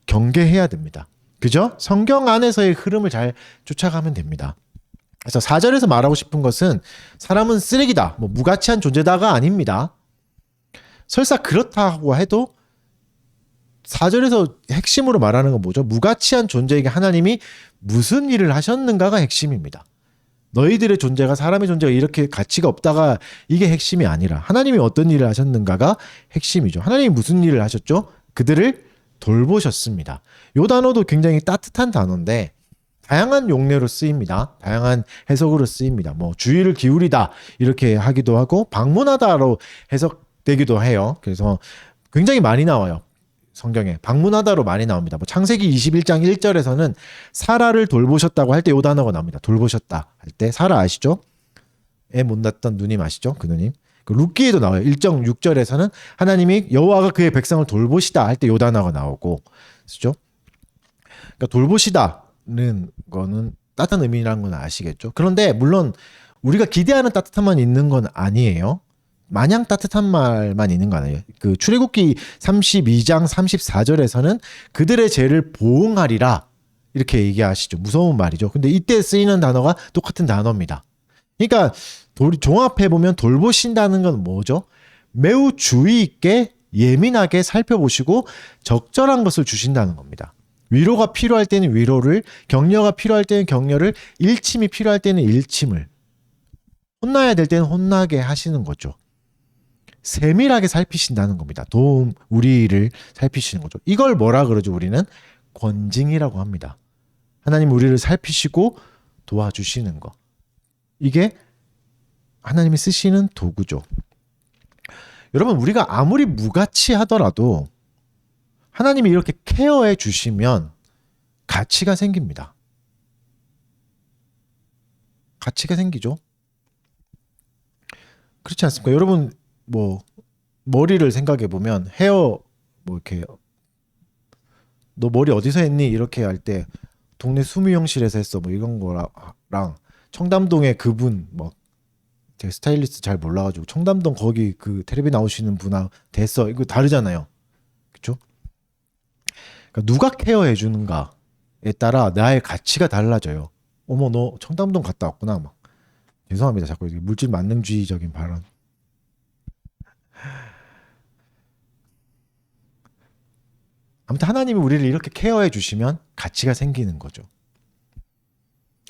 경계해야 됩니다. 그죠? 성경 안에서의 흐름을 잘 쫓아가면 됩니다. 그래서 4절에서 말하고 싶은 것은 사람은 쓰레기다, 뭐 무가치한 존재다가 아닙니다. 설사 그렇다고 해도 4절에서 핵심으로 말하는 건 뭐죠? 무가치한 존재에게 하나님이 무슨 일을 하셨는가가 핵심입니다. 너희들의 존재가 사람의 존재가 이렇게 가치가 없다가 이게 핵심이 아니라 하나님이 어떤 일을 하셨는가가 핵심이죠. 하나님이 무슨 일을 하셨죠? 그들을 돌보셨습니다. 이 단어도 굉장히 따뜻한 단어인데 다양한 용례로 쓰입니다. 다양한 해석으로 쓰입니다. 뭐 주의를 기울이다 이렇게 하기도 하고 방문하다로 해석되기도 해요. 그래서 굉장히 많이 나와요. 성경에 방문하다로 많이 나옵니다. 뭐 창세기 21장 1절에서는 사라를 돌보셨다고 할 때 이 단어가 나옵니다. 돌보셨다 할 때 사라 아시죠? 애 못 낳던 누님 아시죠? 그 누님. 그 룻기에도 나와요. 1장 6절에서는 하나님이 여호와가 그의 백성을 돌보시다 할 때 이 단어가 나오고 그렇죠? 그러니까 돌보시다는 거는 따뜻한 의미라는 건 아시겠죠? 그런데 물론 우리가 기대하는 따뜻함만 있는 건 아니에요. 마냥 따뜻한 말만 있는 거 아니에요. 그 출애굽기 32장 34절에서는 그들의 죄를 보응하리라 이렇게 얘기하시죠. 무서운 말이죠. 근데 이때 쓰이는 단어가 똑같은 단어입니다. 그러니까 종합해 보면 돌보신다는 건 뭐죠? 매우 주의 있게 예민하게 살펴보시고 적절한 것을 주신다는 겁니다. 위로가 필요할 때는 위로를, 격려가 필요할 때는 격려를, 일침이 필요할 때는 일침을, 혼나야 될 때는 혼나게 하시는 거죠. 세밀하게 살피신다는 겁니다. 우리를 살피시는 거죠. 이걸 뭐라 그러죠? 우리는 권징이라고 합니다. 하나님 우리를 살피시고 도와주시는 거. 이게 하나님이 쓰시는 도구죠. 여러분 우리가 아무리 무가치하더라도 하나님이 이렇게 케어해 주시면 가치가 생깁니다. 가치가 생기죠. 그렇지 않습니까? 여러분 뭐 머리를 생각해 보면 헤어 뭐 이렇게 너 머리 어디서 했니 이렇게 할 때 동네 수미용실에서 했어 뭐 이런 거랑 청담동에 그분 뭐 제가 스타일리스트 잘 몰라가지고 청담동 거기 그 텔레비 나오시는 분하고 됐어 이거 다르잖아요. 그쵸? 그러니까 누가 케어해 주는가에 따라 나의 가치가 달라져요. 어머 너 청담동 갔다 왔구나 막 죄송합니다 자꾸 물질 만능주의적인 발언. 아무튼 하나님이 우리를 이렇게 케어해 주시면 가치가 생기는 거죠.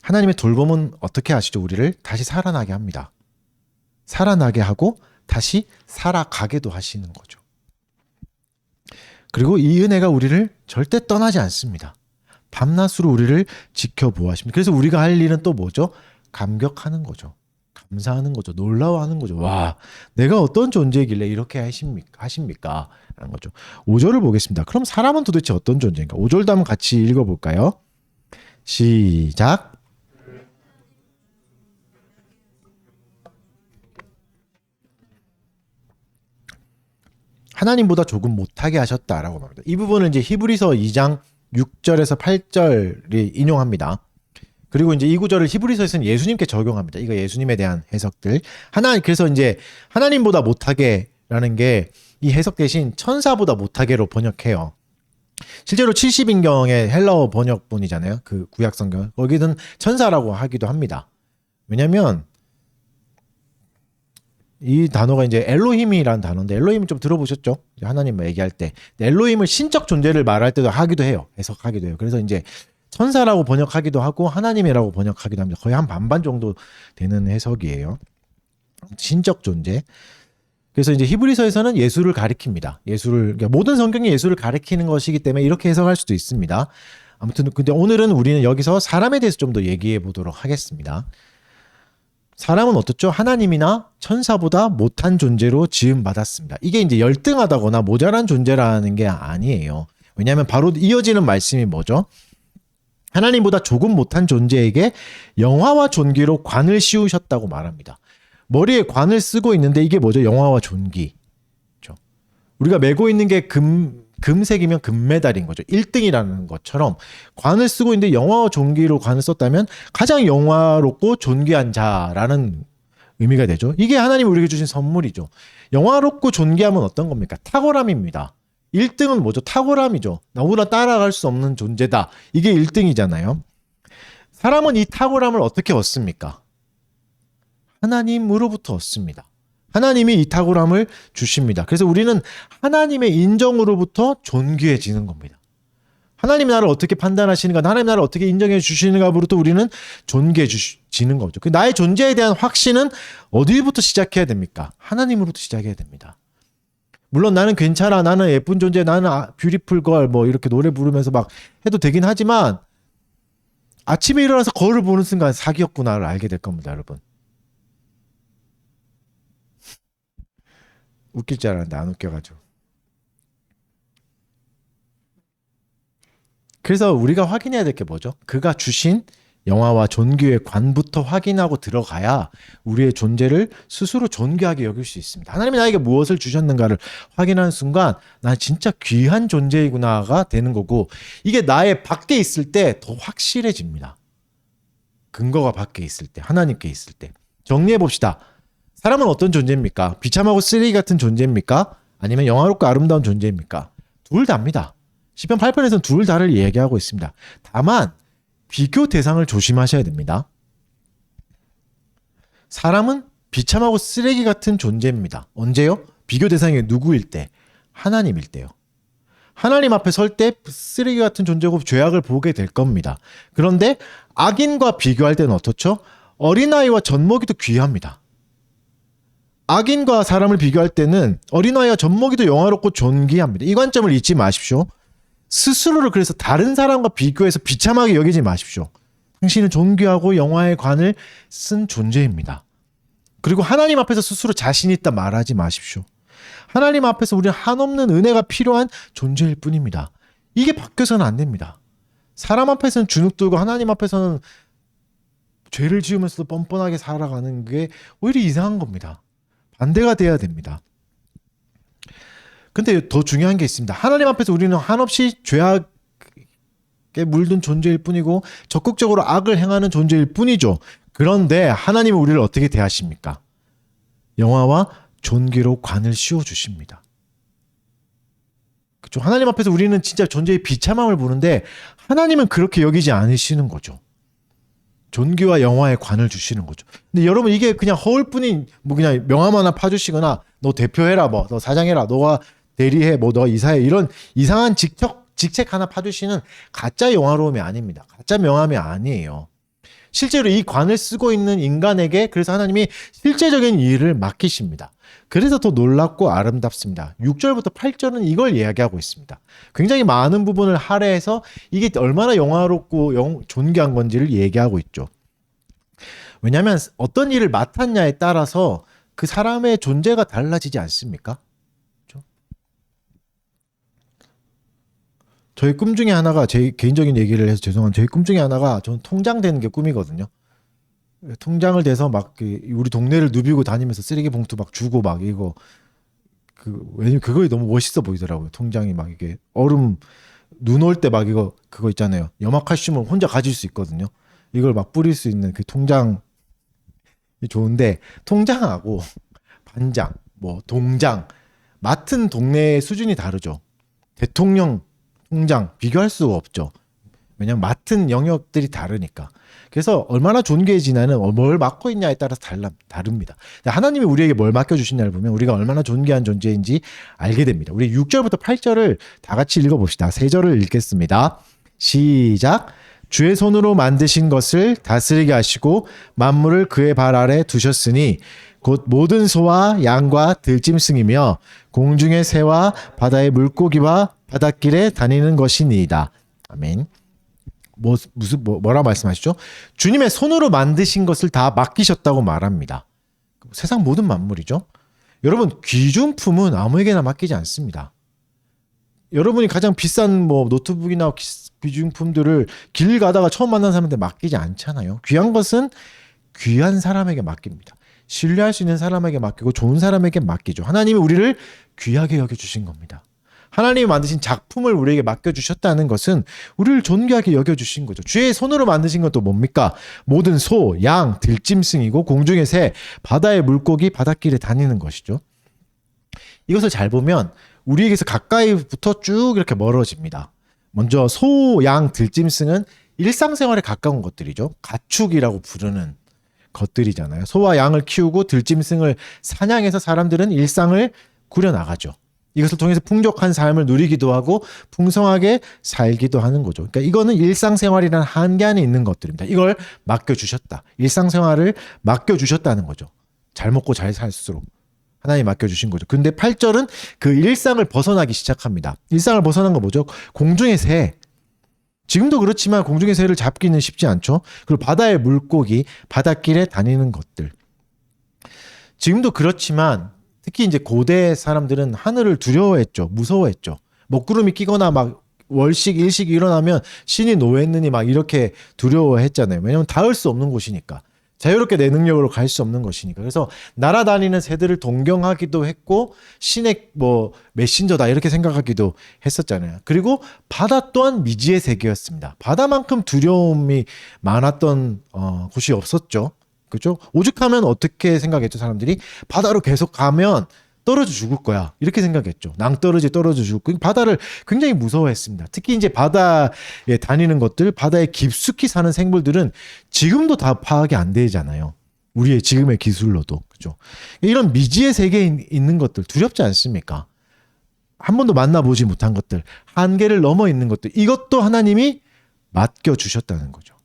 하나님의 돌봄은 어떻게 하시죠? 우리를 다시 살아나게 합니다. 살아나게 하고 다시 살아가게도 하시는 거죠. 그리고 이 은혜가 우리를 절대 떠나지 않습니다. 밤낮으로 우리를 지켜보아십니다. 그래서 우리가 할 일은 또 뭐죠? 감격하는 거죠. 감사하는 거죠. 놀라워하는 거죠. 와, 내가 어떤 존재이길래 이렇게 하십니까? 라는 거죠. 5절을 보겠습니다. 그럼 사람은 도대체 어떤 존재인가? 5절도 한번 같이 읽어볼까요? 시작. 하나님보다 조금 못하게 하셨다라고 말합니다. 이 부분을 이제 히브리서 2장 6절에서 8절이 인용합니다. 그리고 이제 이 구절을 히브리서에서는 예수님께 적용합니다. 이거 예수님에 대한 해석들. 그래서 이제 하나님보다 못하게라는 게 이 해석 대신 천사보다 못하게로 번역해요. 실제로 70인경의 헬라어 번역본이잖아요. 그 구약 성경. 거기는 천사라고 하기도 합니다. 왜냐면 이 단어가 이제 엘로힘이라는 단어인데 엘로힘은 좀 들어보셨죠? 하나님 얘기할 때 엘로힘을 신적 존재를 말할 때도 하기도 해요. 해석하기도 해요. 그래서 이제 천사라고 번역하기도 하고 하나님이라고 번역하기도 합니다. 거의 한 반반 정도 되는 해석이에요. 신적 존재. 그래서 이제 히브리서에서는 예수를 가리킵니다. 그러니까 모든 성경이 예수를 가리키는 것이기 때문에 이렇게 해석할 수도 있습니다. 아무튼 근데 오늘은 우리는 여기서 사람에 대해서 좀 더 얘기해 보도록 하겠습니다. 사람은 어떻죠? 하나님이나 천사보다 못한 존재로 지음 받았습니다. 이게 이제 열등하다거나 모자란 존재라는 게 아니에요. 왜냐하면 바로 이어지는 말씀이 뭐죠? 하나님보다 조금 못한 존재에게 영화와 존귀로 관을 씌우셨다고 말합니다. 머리에 관을 쓰고 있는데 이게 뭐죠? 영화와 존귀. 그렇죠? 우리가 메고 있는 게 금색이면 금메달인 거죠. 1등이라는 것처럼 관을 쓰고 있는데 영화와 존귀로 관을 썼다면 가장 영화롭고 존귀한 자라는 의미가 되죠. 이게 하나님이 우리에게 주신 선물이죠. 영화롭고 존귀함은 어떤 겁니까? 탁월함입니다. 1등은 뭐죠? 탁월함이죠. 누구나 따라갈 수 없는 존재다. 이게 1등이잖아요. 사람은 이 탁월함을 어떻게 얻습니까? 하나님으로부터 얻습니다. 하나님이 이 탁월함을 주십니다. 그래서 우리는 하나님의 인정으로부터 존귀해지는 겁니다. 하나님이 나를 어떻게 판단하시는가, 하나님 나를 어떻게 인정해 주시는가부터 우리는 존귀해지는 거죠. 나의 존재에 대한 확신은 어디부터 시작해야 됩니까? 하나님으로부터 시작해야 됩니다. 물론 나는 괜찮아, 나는 예쁜 존재, 나는 뷰티풀 걸 뭐 이렇게 노래 부르면서 막 해도 되긴 하지만 아침에 일어나서 거울을 보는 순간 사기였구나를 알게 될 겁니다, 여러분. 웃길 줄 알았는데 안 웃겨가지고. 그래서 우리가 확인해야 될 게 뭐죠? 그가 주신 영화와 존귀의 관부터 확인하고 들어가야 우리의 존재를 스스로 존귀하게 여길 수 있습니다. 하나님이 나에게 무엇을 주셨는가를 확인하는 순간 난 진짜 귀한 존재이구나가 되는 거고, 이게 나의 밖에 있을 때 더 확실해집니다. 근거가 밖에 있을 때, 하나님께 있을 때. 정리해 봅시다. 사람은 어떤 존재입니까? 비참하고 쓰레기 같은 존재입니까? 아니면 영화롭고 아름다운 존재입니까? 둘 다입니다. 시편 8편에서는 둘 다를 얘기하고 있습니다. 다만 비교 대상을 조심하셔야 됩니다. 사람은 비참하고 쓰레기 같은 존재입니다. 언제요? 비교 대상이 누구일 때? 하나님일 때요. 하나님 앞에 설 때 쓰레기 같은 존재고 죄악을 보게 될 겁니다. 그런데 악인과 비교할 때는 어떻죠? 어린아이와 젖먹이도 귀합니다. 악인과 사람을 비교할 때는 어린아이와 젖먹이도 영화롭고 존귀합니다. 이 관점을 잊지 마십시오. 스스로를 그래서 다른 사람과 비교해서 비참하게 여기지 마십시오. 당신은 존귀하고 영화의 관을 쓴 존재입니다. 그리고 하나님 앞에서 스스로 자신 있다 말하지 마십시오. 하나님 앞에서 우리는 한없는 은혜가 필요한 존재일 뿐입니다. 이게 바뀌어서는 안 됩니다. 사람 앞에서는 주눅 들고 하나님 앞에서는 죄를 지으면서도 뻔뻔하게 살아가는 게 오히려 이상한 겁니다. 반대가 돼야 됩니다. 근데 더 중요한 게 있습니다. 하나님 앞에서 우리는 한없이 죄악에 물든 존재일 뿐이고 적극적으로 악을 행하는 존재일 뿐이죠. 그런데 하나님은 우리를 어떻게 대하십니까? 영화와 존귀로 관을 씌워 주십니다. 그렇죠? 하나님 앞에서 우리는 진짜 존재의 비참함을 보는데 하나님은 그렇게 여기지 않으시는 거죠. 존귀와 영화에 관을 주시는 거죠. 근데 여러분 이게 그냥 허울뿐인 뭐 그냥 명함 하나 파주시거나 너 대표해라 뭐 너 사장해라 너가 대리해 뭐 너 이사해 이런 이상한 직책 하나 파주시는 가짜 영화로움이 아닙니다. 가짜 명함이 아니에요. 실제로 이 관을 쓰고 있는 인간에게 그래서 하나님이 실제적인 일을 맡기십니다. 그래서 더 놀랍고 아름답습니다. 6절부터 8절은 이걸 이야기하고 있습니다. 굉장히 많은 부분을 할애해서 이게 얼마나 영화롭고 존귀한 건지를 얘기하고 있죠. 왜냐하면 어떤 일을 맡았냐에 따라서 그 사람의 존재가 달라지지 않습니까? 그렇죠? 저희 꿈 중에 하나가 제 개인적인 얘기를 해서 죄송한 저희 꿈 중에 하나가 저는 통장 되는 게 꿈이거든요. 통장을 대서 막 우리 동네를 누비고 다니면서 쓰레기 봉투 막 주고 막 이거 왜냐면 그거 너무 멋있어 보이더라고요. 통장이 막 이게 얼음 눈 올 때 막 이거 그거 있잖아요. 염화칼슘을 혼자 가질 수 있거든요. 이걸 막 뿌릴 수 있는 그 통장이 좋은데 통장하고 반장, 뭐 동장 맡은 동네의 수준이 다르죠. 대통령 통장 비교할 수 없죠. 왜냐면 맡은 영역들이 다르니까. 그래서 얼마나 존귀해지냐는 뭘 맡고 있냐에 따라서 다릅니다. 하나님이 우리에게 뭘 맡겨주시냐를 보면 우리가 얼마나 존귀한 존재인지 알게 됩니다. 우리 6절부터 8절을 다 같이 읽어봅시다. 3절을 읽겠습니다. 시작. 주의 손으로 만드신 것을 다스리게 하시고 만물을 그의 발 아래 두셨으니 곧 모든 소와 양과 들짐승이며 공중의 새와 바다의 물고기와 바닷길에 다니는 것이니이다. 아멘. 뭐라 말씀하시죠? 주님의 손으로 만드신 것을 다 맡기셨다고 말합니다. 세상 모든 만물이죠. 여러분 귀중품은 아무에게나 맡기지 않습니다. 여러분이 가장 비싼 뭐 노트북이나 귀중품들을 길 가다가 처음 만난 사람한테 맡기지 않잖아요. 귀한 것은 귀한 사람에게 맡깁니다. 신뢰할 수 있는 사람에게 맡기고 좋은 사람에게 맡기죠. 하나님이 우리를 귀하게 여겨주신 겁니다. 하나님이 만드신 작품을 우리에게 맡겨주셨다는 것은 우리를 존귀하게 여겨주신 거죠. 주의 손으로 만드신 것도 뭡니까? 모든 소, 양, 들짐승이고 공중의 새, 바다의 물고기, 바닷길에 다니는 것이죠. 이것을 잘 보면 우리에게서 가까이부터 쭉 이렇게 멀어집니다. 먼저 소, 양, 들짐승은 일상생활에 가까운 것들이죠. 가축이라고 부르는 것들이잖아요. 소와 양을 키우고 들짐승을 사냥해서 사람들은 일상을 꾸려나가죠. 이것을 통해서 풍족한 삶을 누리기도 하고 풍성하게 살기도 하는 거죠. 그러니까 이거는 일상생활이라는 한계 안에 있는 것들입니다. 이걸 맡겨주셨다. 일상생활을 맡겨주셨다는 거죠. 잘 먹고 잘 살수록 하나님이 맡겨주신 거죠. 근데 8절은 그 일상을 벗어나기 시작합니다. 일상을 벗어난 거 뭐죠? 공중의 새. 지금도 그렇지만 공중의 새를 잡기는 쉽지 않죠. 그리고 바다의 물고기, 바닷길에 다니는 것들. 지금도 그렇지만 특히 이제 고대 사람들은 하늘을 두려워했죠. 무서워했죠. 먹구름이 끼거나 막 월식, 일식이 일어나면 신이 노했느니 막 이렇게 두려워했잖아요. 왜냐하면 닿을 수 없는 곳이니까. 자유롭게 내 능력으로 갈 수 없는 것이니까. 그래서 날아다니는 새들을 동경하기도 했고 신의 뭐 메신저다 이렇게 생각하기도 했었잖아요. 그리고 바다 또한 미지의 세계였습니다. 바다만큼 두려움이 많았던 곳이 없었죠. 그죠? 오죽하면 어떻게 생각했죠, 사람들이? 바다로 계속 가면 떨어져 죽을 거야. 이렇게 생각했죠. 낭떠러지 떨어져 죽을 거야. 바다를 굉장히 무서워했습니다. 특히 이제 바다에 다니는 것들, 바다에 깊숙이 사는 생물들은 지금도 다 파악이 안 되잖아요. 우리의 지금의 기술로도. 그죠? 이런 미지의 세계에 있는 것들 두렵지 않습니까? 한 번도 만나보지 못한 것들, 한계를 넘어 있는 것들, 이것도 하나님이 맡겨주셨다는 거죠.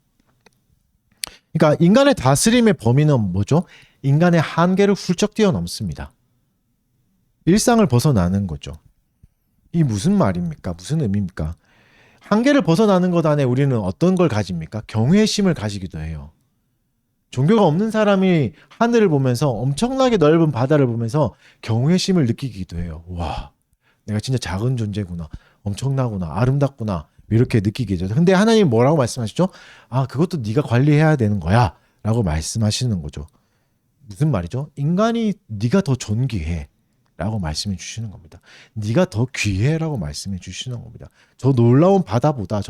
그러니까 인간의 다스림의 범위는 뭐죠? 인간의 한계를 훌쩍 뛰어넘습니다. 일상을 벗어나는 거죠. 이 무슨 말입니까? 무슨 의미입니까? 한계를 벗어나는 것 안에 우리는 어떤 걸 가집니까? 경외심을 가지기도 해요. 종교가 없는 사람이 하늘을 보면서 엄청나게 넓은 바다를 보면서 경외심을 느끼기도 해요. 와, 내가 진짜 작은 존재구나. 엄청나구나. 아름답구나. 이렇게 느끼게 되죠. 근데 하나님 뭐라고 말씀하시죠? 아, 그것도 네가 관리해야 되는 거야 라고 말씀하시는 거죠. 무슨 말이죠? 인간이 네가 더 존귀해. 라고 말씀해 주시는 겁니다. 네가 더 귀해 라고 말씀해 주시는 겁니다. 저 놀라운 바다보다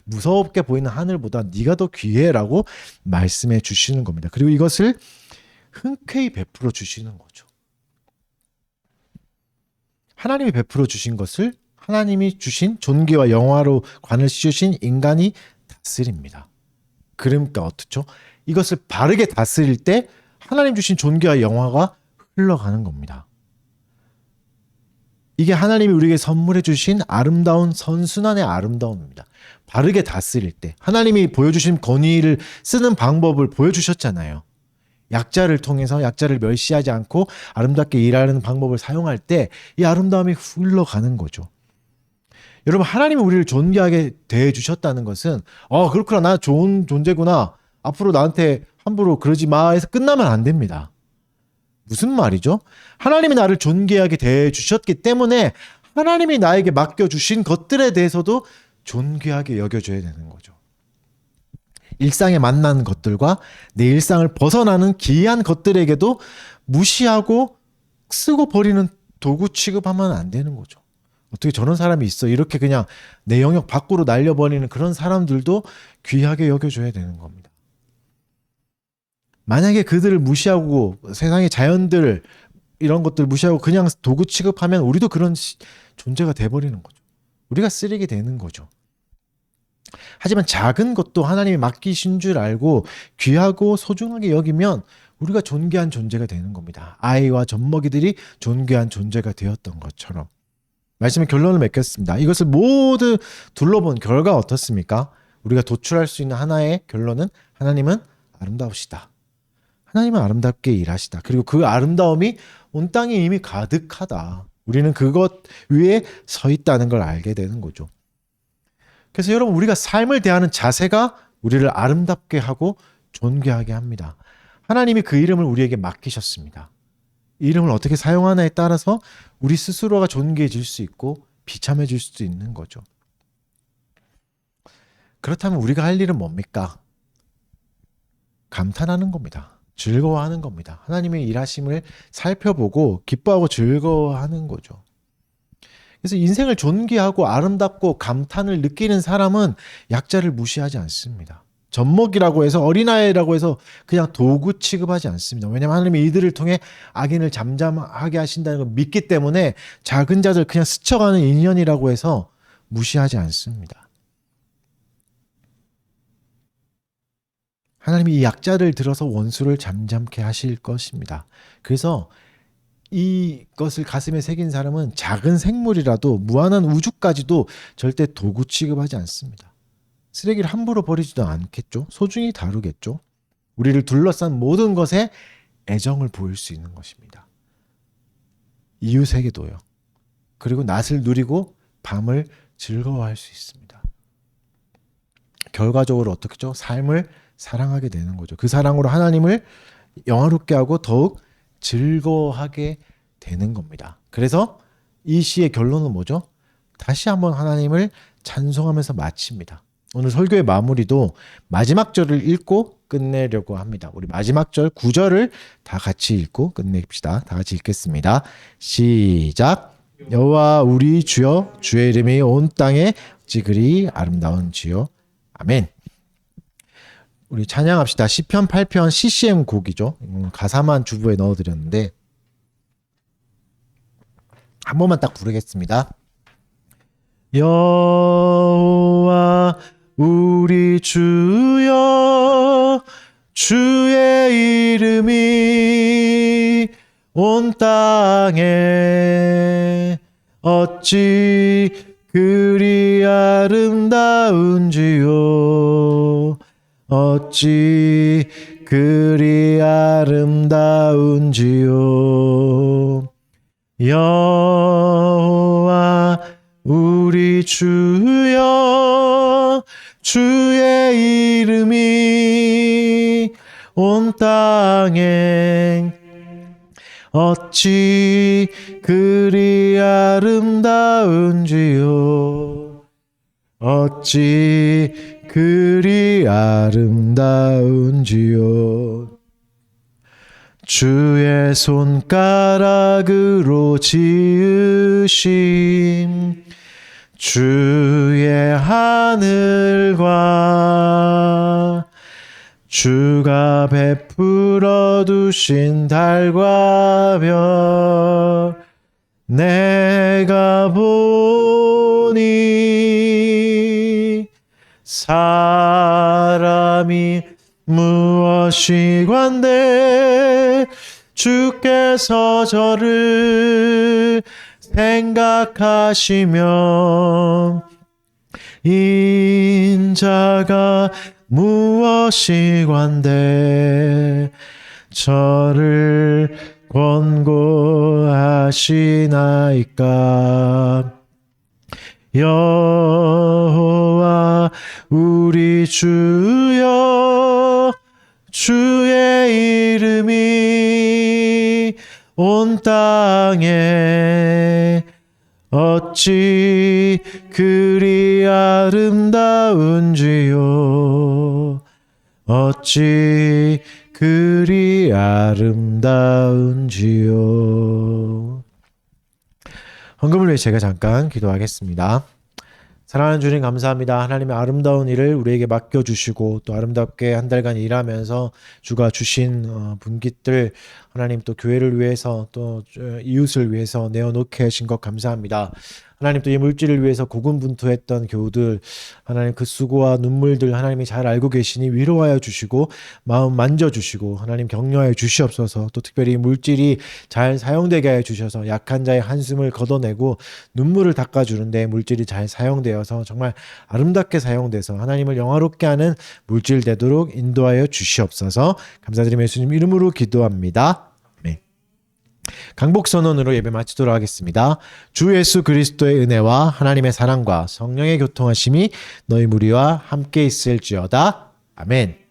무섭게 보이는 하늘보다 네가 더 귀해 라고 말씀해 주시는 겁니다. 그리고 이것을 흔쾌히 베풀어 주시는 거죠. 하나님이 베풀어 주신 것을 하나님이 주신 존귀와 영화로 관을 씌우신 인간이 다스립니다. 그러니까 어떻죠? 이것을 바르게 다스릴 때 하나님 주신 존귀와 영화가 흘러가는 겁니다. 이게 하나님이 우리에게 선물해 주신 아름다운 선순환의 아름다움입니다. 바르게 다스릴 때 하나님이 보여주신 권위를 쓰는 방법을 보여주셨잖아요. 약자를 통해서 약자를 멸시하지 않고 아름답게 일하는 방법을 사용할 때 이 아름다움이 흘러가는 거죠. 여러분, 하나님이 우리를 존귀하게 대해 주셨다는 것은 그렇구나, 나 좋은 존재구나, 앞으로 나한테 함부로 그러지 마 해서 끝나면 안 됩니다. 무슨 말이죠? 하나님이 나를 존귀하게 대해 주셨기 때문에 하나님이 나에게 맡겨주신 것들에 대해서도 존귀하게 여겨줘야 되는 거죠. 일상에 만나는 것들과 내 일상을 벗어나는 기이한 것들에게도 무시하고 쓰고 버리는 도구 취급하면 안 되는 거죠. 어떻게 저런 사람이 있어? 이렇게 그냥 내 영역 밖으로 날려버리는 그런 사람들도 귀하게 여겨줘야 되는 겁니다. 만약에 그들을 무시하고 세상의 자연들 이런 것들 무시하고 그냥 도구 취급하면 우리도 그런 존재가 돼버리는 거죠. 우리가 쓰레기 되는 거죠. 하지만 작은 것도 하나님이 맡기신 줄 알고 귀하고 소중하게 여기면 우리가 존귀한 존재가 되는 겁니다. 아이와 젖먹이들이 존귀한 존재가 되었던 것처럼. 말씀의 결론을 맺겠습니다. 이것을 모두 둘러본 결과 어떻습니까? 우리가 도출할 수 있는 하나의 결론은 하나님은 아름다우시다. 하나님은 아름답게 일하시다. 그리고 그 아름다움이 온 땅에 이미 가득하다. 우리는 그것 위에 서 있다는 걸 알게 되는 거죠. 그래서 여러분, 우리가 삶을 대하는 자세가 우리를 아름답게 하고 존귀하게 합니다. 하나님이 그 이름을 우리에게 맡기셨습니다. 이 이름을 어떻게 사용하냐에 따라서 우리 스스로가 존귀해질 수 있고 비참해질 수도 있는 거죠. 그렇다면 우리가 할 일은 뭡니까? 감탄하는 겁니다. 즐거워하는 겁니다. 하나님의 일하심을 살펴보고 기뻐하고 즐거워하는 거죠. 그래서 인생을 존귀하고 아름답고 감탄을 느끼는 사람은 약자를 무시하지 않습니다. 젖먹이라고 해서 어린아이라고 해서 그냥 도구 취급하지 않습니다. 왜냐하면 하나님이 이들을 통해 악인을 잠잠하게 하신다는 걸 믿기 때문에 작은 자들 그냥 스쳐가는 인연이라고 해서 무시하지 않습니다. 하나님이 이 약자를 들어서 원수를 잠잠케 하실 것입니다. 그래서 이것을 가슴에 새긴 사람은 작은 생물이라도 무한한 우주까지도 절대 도구 취급하지 않습니다. 쓰레기를 함부로 버리지도 않겠죠. 소중히 다루겠죠. 우리를 둘러싼 모든 것에 애정을 보일 수 있는 것입니다. 이웃에게도요. 그리고 낮을 누리고 밤을 즐거워할 수 있습니다. 결과적으로 어떻게죠? 삶을 사랑하게 되는 거죠. 그 사랑으로 하나님을 영화롭게 하고 더욱 즐거워하게 되는 겁니다. 그래서 이 시의 결론은 뭐죠? 다시 한번 하나님을 찬송하면서 마칩니다. 오늘 설교의 마무리도 마지막 절을 읽고 끝내려고 합니다. 우리 마지막 절 9절을 다 같이 읽고 끝냅시다. 다 같이 읽겠습니다. 시작. 여호와 우리 주여, 주의 이름이 온 땅에 어찌 그리 아름다운지요. 아멘. 우리 찬양합시다. 시편 8편 CCM 곡이죠. 가사만 주부에 넣어드렸는데 한 번만 딱 부르겠습니다. 여호와 우리 주여, 주의 이름이 온 땅에 어찌 그리 아름다운지요. 어찌 그리 아름다운지요. 여호와 우리 주여, 주의 이름이 온 땅에 어찌 그리 아름다운지요. 어찌 그리 아름다운지요. 주의 손가락으로 지으심 주의 하늘과 주가 베풀어 두신 달과 별 내가 보니 사람이 무엇이관대 주께서 저를 생각하시며 인자가 무엇이관대 저를 권고하시나이까. 여호와 우리 주여 주의 이름이 온 땅에 어찌 그리 아름다운지요 어찌 그리 아름다운지요. 헌금을 위해 제가 잠깐 기도하겠습니다. 사랑하는 주님 감사합니다. 하나님의 아름다운 일을 우리에게 맡겨주시고 또 아름답게 한 달간 일하면서 주가 주신 분깃들 하나님 또 교회를 위해서 또 이웃을 위해서 내어놓게 하신 것 감사합니다. 하나님 또 이 물질을 위해서 고군분투했던 교우들 하나님 그 수고와 눈물들 하나님이 잘 알고 계시니 위로하여 주시고 마음 만져주시고 하나님 격려하여 주시옵소서. 또 특별히 이 물질이 잘 사용되게 하여 주셔서 약한 자의 한숨을 걷어내고 눈물을 닦아주는데 물질이 잘 사용되어서 정말 아름답게 사용돼서 하나님을 영화롭게 하는 물질 되도록 인도하여 주시옵소서. 감사드리며 예수님 이름으로 기도합니다. 강복선언으로 예배 마치도록 하겠습니다. 주 예수 그리스도의 은혜와 하나님의 사랑과 성령의 교통하심이 너희 무리와 함께 있을지어다. 아멘.